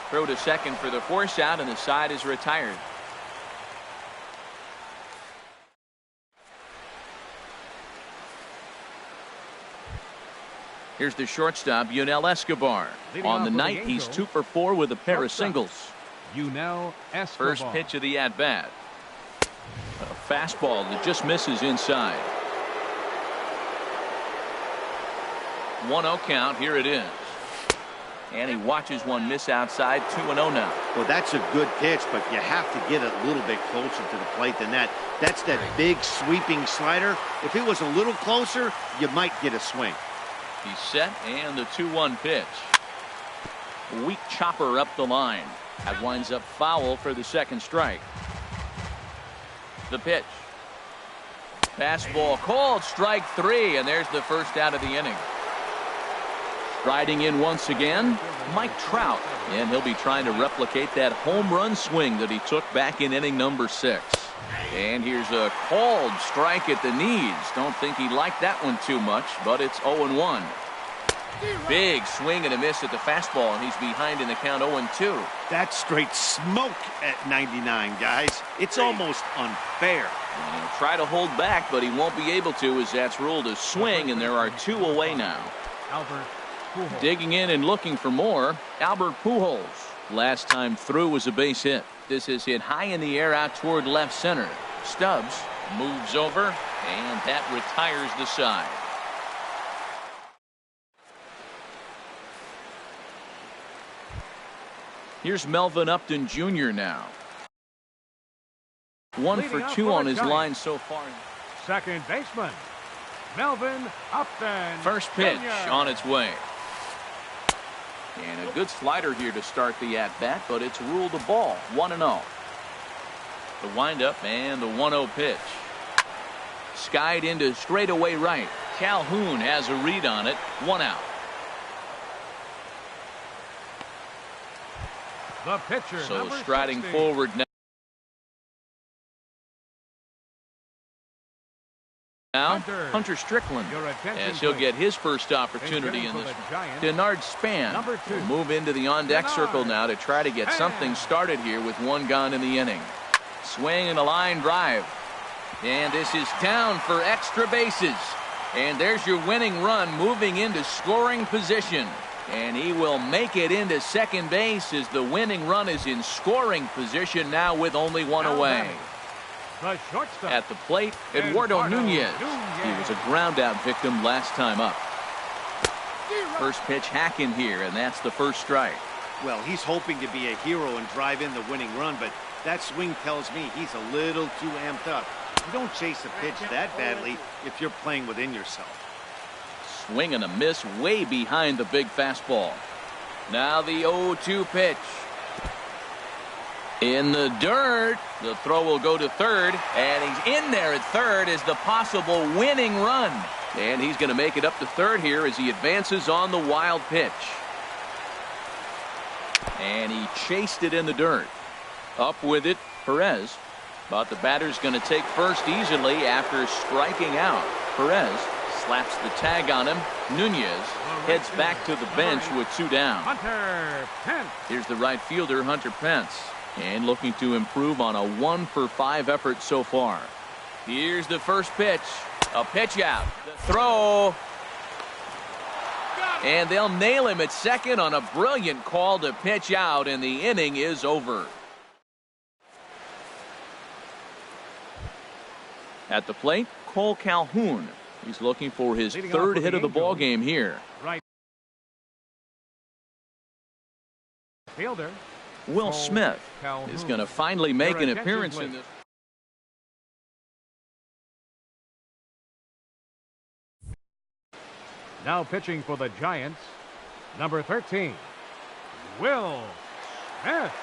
Throw to second for the force out, and the side is retired. Here's the shortstop, Yunel Escobar. On the night, he's 2 for 4 with a pair of singles. Yunel Escobar. First pitch of the at-bat. A fastball that just misses inside. 1-0 count. Here it is. And he watches one miss outside. 2-0 now. Well, that's a good pitch, but you have to get a little bit closer to the plate than that. That's that big sweeping slider. If it was a little closer, you might get a swing. He's set, and the 2-1 pitch. Weak chopper up the line. That winds up foul for the second strike. The pitch. Fastball called, strike 3, and there's the first out of the inning. Striding in once again, Mike Trout, and he'll be trying to replicate that home run swing that he took back in inning number 6. And here's a called strike at the knees. Don't think he liked that one too much, but it's 0-1. Big swing and a miss at the fastball, and he's behind in the count 0-2. That's straight smoke at 99, guys. It's almost unfair. And he'll try to hold back, but he won't be able to, as that's ruled a swing, and there are 2 away now. Albert Pujols. Digging in and looking for more, Albert Pujols. Last time through was a base hit. This is hit high in the air out toward left center. Stubbs moves over, and that retires the side. Here's Melvin Upton Jr. now. 1 for 2 on his line so far. Second baseman, Melvin Upton. First pitch Jr. on its way. And a good slider here to start the at-bat, but it's ruled a ball. 1-0. The windup and the 1-0 pitch. Skied into straightaway right. Calhoun has a read on it. 1 out. The pitcher, So number striding 60. forward now, Hunter Strickland, Your attention, as he'll please. get his first opportunity in Base this hitting for the one. Giants, Denard Span number 2. will move into the on-deck Denard circle now to try to get something started here with 1 gone in the inning. Swing and a line drive. And this is down for extra bases. And there's your winning run moving into scoring position. And he will make it into second base as the winning run is in scoring position now with only 1 away. The shortstop. At the plate, Eduardo Nunez. He was a ground-out victim last time up. First pitch hacking here, and that's the first strike. Well, he's hoping to be a hero and drive in the winning run, but that swing tells me he's a little too amped up. You don't chase a pitch that badly if you're playing within yourself. Swing and a miss way behind the big fastball. Now the 0-2 pitch. In the dirt. The throw will go to third, and he's in there at third as the possible winning run. And he's going to make it up to third here as he advances on the wild pitch. And he chased it in the dirt. Up with it, Perez. But the batter's going to take first easily after striking out. Perez slaps the tag on him. Nunez heads back to the bench with 2 down. Hunter Pence. Here's the right fielder, Hunter Pence. And looking to improve on a 1 for 5 effort so far. Here's the first pitch. A pitch out. The throw. And they'll nail him at second on a brilliant call to pitch out, and the inning is over. At the plate, Cole Calhoun. He's looking for his Leading third off hit of the Angels. ball game here. Right fielder. Will Cole Smith Calhoun. is going to finally make Your an attention, appearance in please. this. Now pitching for the Giants, number 13, Will Smith.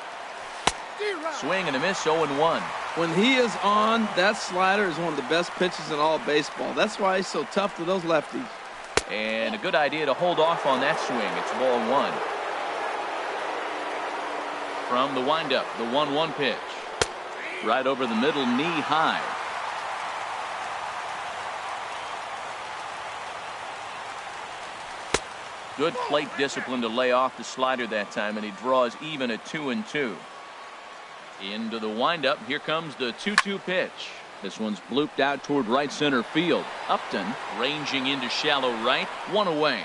Swing and a miss, 0-1. When he is on, that slider is one of the best pitches in all baseball. That's why he's so tough to those lefties. And a good idea to hold off on that swing. It's ball 1. From the windup, the 1-1 pitch. Right over the middle, knee high. Good plate discipline to lay off the slider that time, and he draws even at 2-2. Into the windup. Here comes the 2-2 pitch. This one's blooped out toward right center field. Upton ranging into shallow right. One away.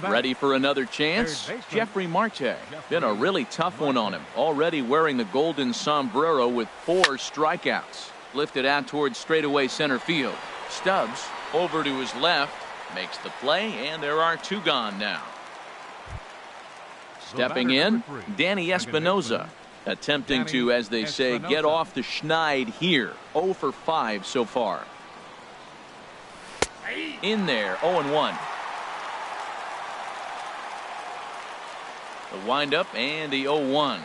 Ready for another chance? Jeffrey Marte. Been a really tough one on him. Already wearing the golden sombrero with 4 strikeouts. Lifted out towards straightaway center field. Stubbs over to his left. Makes the play, and there are 2 gone now. Stepping in, Danny Espinosa. Attempting to, as they say, get off the schneid here. 0 for 5 so far. In there, 0-1. The windup and the 0-1.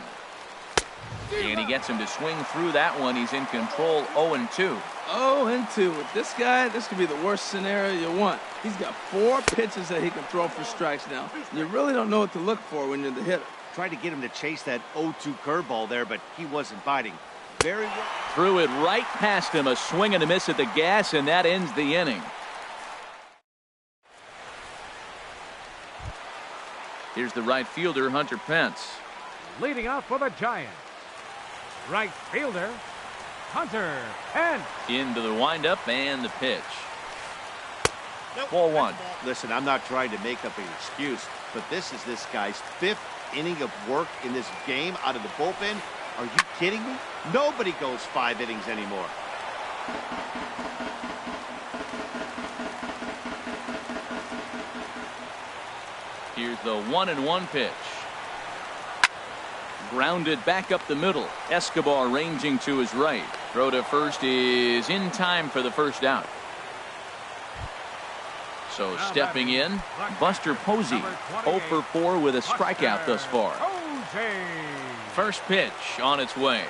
And he gets him to swing through that one. He's in control. 0-2. 0-2. With this guy, this could be the worst scenario you want. He's got 4 pitches that he can throw for strikes now. You really don't know what to look for when you're the hitter. Tried to get him to chase that 0-2 curveball there, but he wasn't biting. Very well. Threw it right past him. A swing and a miss at the gas, and that ends the inning. Here's the right fielder, Hunter Pence. Leading off for the Giants, right fielder, Hunter Pence. Into the windup and the pitch. Ball 1. Listen, I'm not trying to make up an excuse, but this is this guy's 5th inning of work in this game out of the bullpen. Are you kidding me? Nobody goes 5 innings anymore. Here's the 1-1 pitch. Grounded back up the middle. Escobar ranging to his right. Throw to first is in time for the first out. So stepping in, Buster Posey. 0 for 4 with a strikeout thus far. First pitch on its way.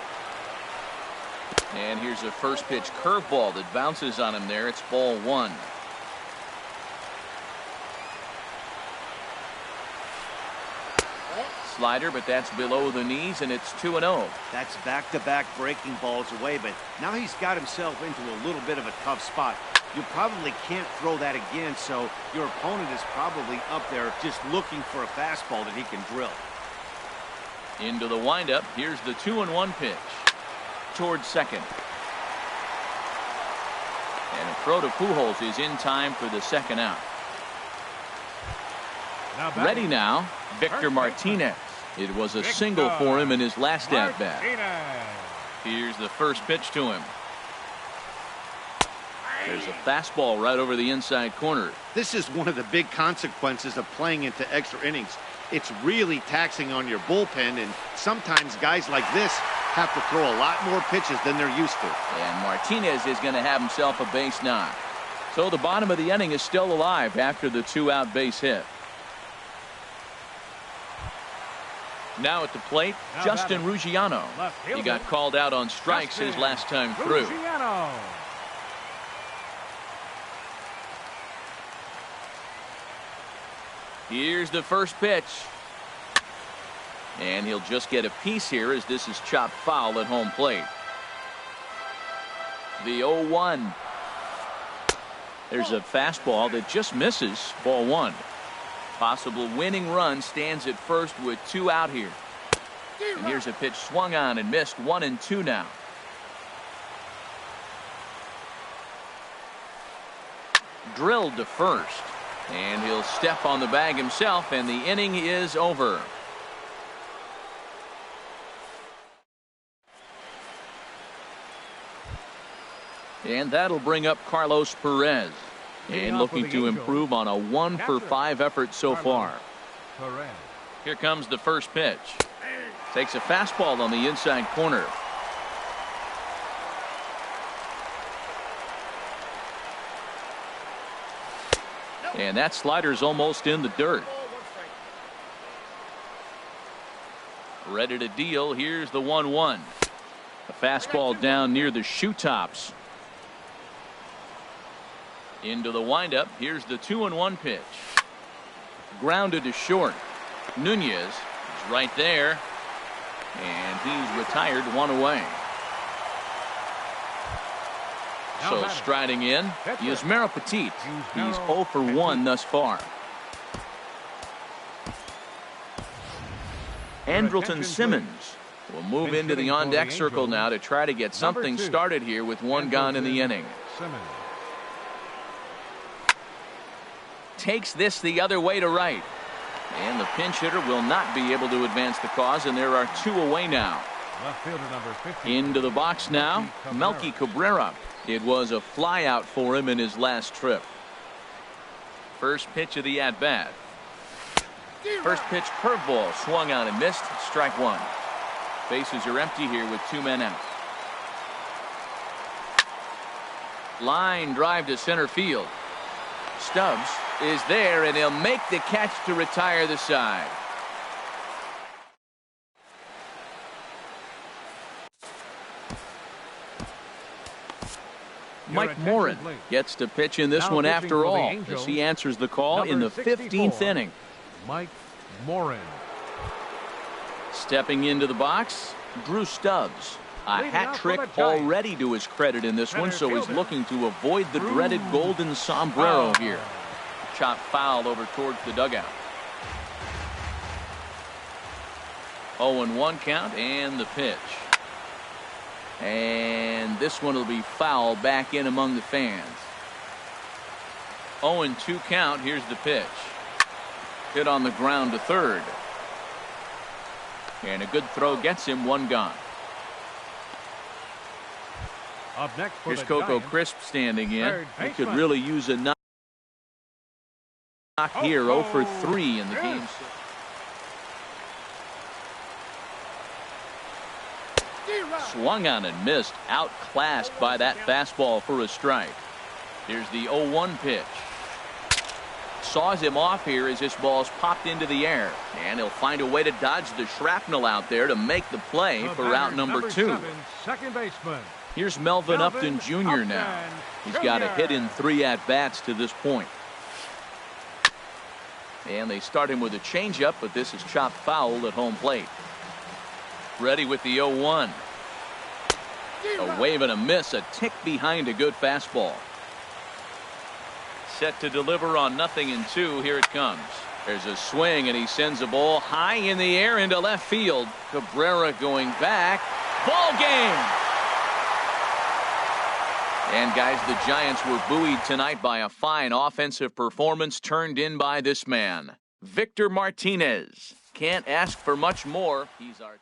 And here's a first pitch curveball that bounces on him there. It's ball 1. Slider, but that's below the knees, and it's 2-0. That's back-to-back breaking balls away, but now he's got himself into a little bit of a tough spot. You probably can't throw that again, so your opponent is probably up there just looking for a fastball that he can drill. Into the windup. Here's the 2-1 pitch. Towards second. And a throw to Pujols is in time for the second out. Ready now, Victor Martinez. It was a single for him in his last at-bat. Here's the first pitch to him. There's a fastball right over the inside corner. This is one of the big consequences of playing into extra innings. It's really taxing on your bullpen, and sometimes guys like this have to throw a lot more pitches than they're used to. And Martinez is going to have himself a base knock. So the bottom of the inning is still alive after the 2-out base hit. Now at the plate, Justin Ruggiano. He got called out on strikes his last time through. Here's the first pitch. And he'll just get a piece here as this is chopped foul at home plate. The 0-1. There's a fastball that just misses. Ball 1. Possible winning run stands at first with 2 out here. And here's a pitch swung on and missed. 1-2 now. Drilled to first. And he'll step on the bag himself, and the inning is over. And that'll bring up Carlos Perez. And looking to improve on a 1 for 5 effort so far. Here comes the first pitch. Takes a fastball on the inside corner. And that slider's almost in the dirt. Ready to deal. Here's the 1-1. A fastball down near the shoe tops. Into the windup. Here's the 2-1 pitch. Grounded to short. Nunez is right there. And he's retired one away. So striding in is Petit. He's 0 for 1 thus far. Andrelton Simmons will move into the on-deck circle now to try to get something started here with one gone in the inning. Takes this the other way to right. And the pinch hitter will not be able to advance the cause, and there are 2 away now. Left fielder number 50. Into the box now, Melky Cabrera. It was a fly out for him in his last trip. First pitch of the at-bat. First pitch curveball swung on and missed. Strike 1. Bases are empty here with 2 men out. Line drive to center field. Stubbs is there, and he'll make the catch to retire the side. Mike Morin gets to pitch in this one after all, as he answers the call in the 15th inning. Mike Morin. Stepping into the box, Drew Stubbs. A hat trick already to his credit in this one, so he's looking to avoid the dreaded golden sombrero here. Chop foul over towards the dugout. 0-1 count, and the pitch. And this one will be foul back in among the fans. 0-2 count. Here's the pitch. Hit on the ground to third. And a good throw gets him one gone. Up next for here's Coco Crisp standing in. He could really use a knock here. 0 for 3 in the game. Swung on and missed. Outclassed by that fastball for a strike. Here's the 0-1 pitch. Saws him off here as this ball's popped into the air. And he'll find a way to dodge the shrapnel out there to make the play for out number 2. Second baseman. Here's Melvin Upton Jr. now. He's got a hit in 3 at-bats to this point. And they start him with a changeup, but this is chopped foul at home plate. Ready with the 0-1. A wave and a miss, a tick behind a good fastball. Set to deliver on 0-2. Here it comes. There's a swing, and he sends a ball high in the air into left field. Cabrera going back. Ball game. And guys, the Giants were buoyed tonight by a fine offensive performance turned in by this man, Victor Martinez. Can't ask for much more. He's our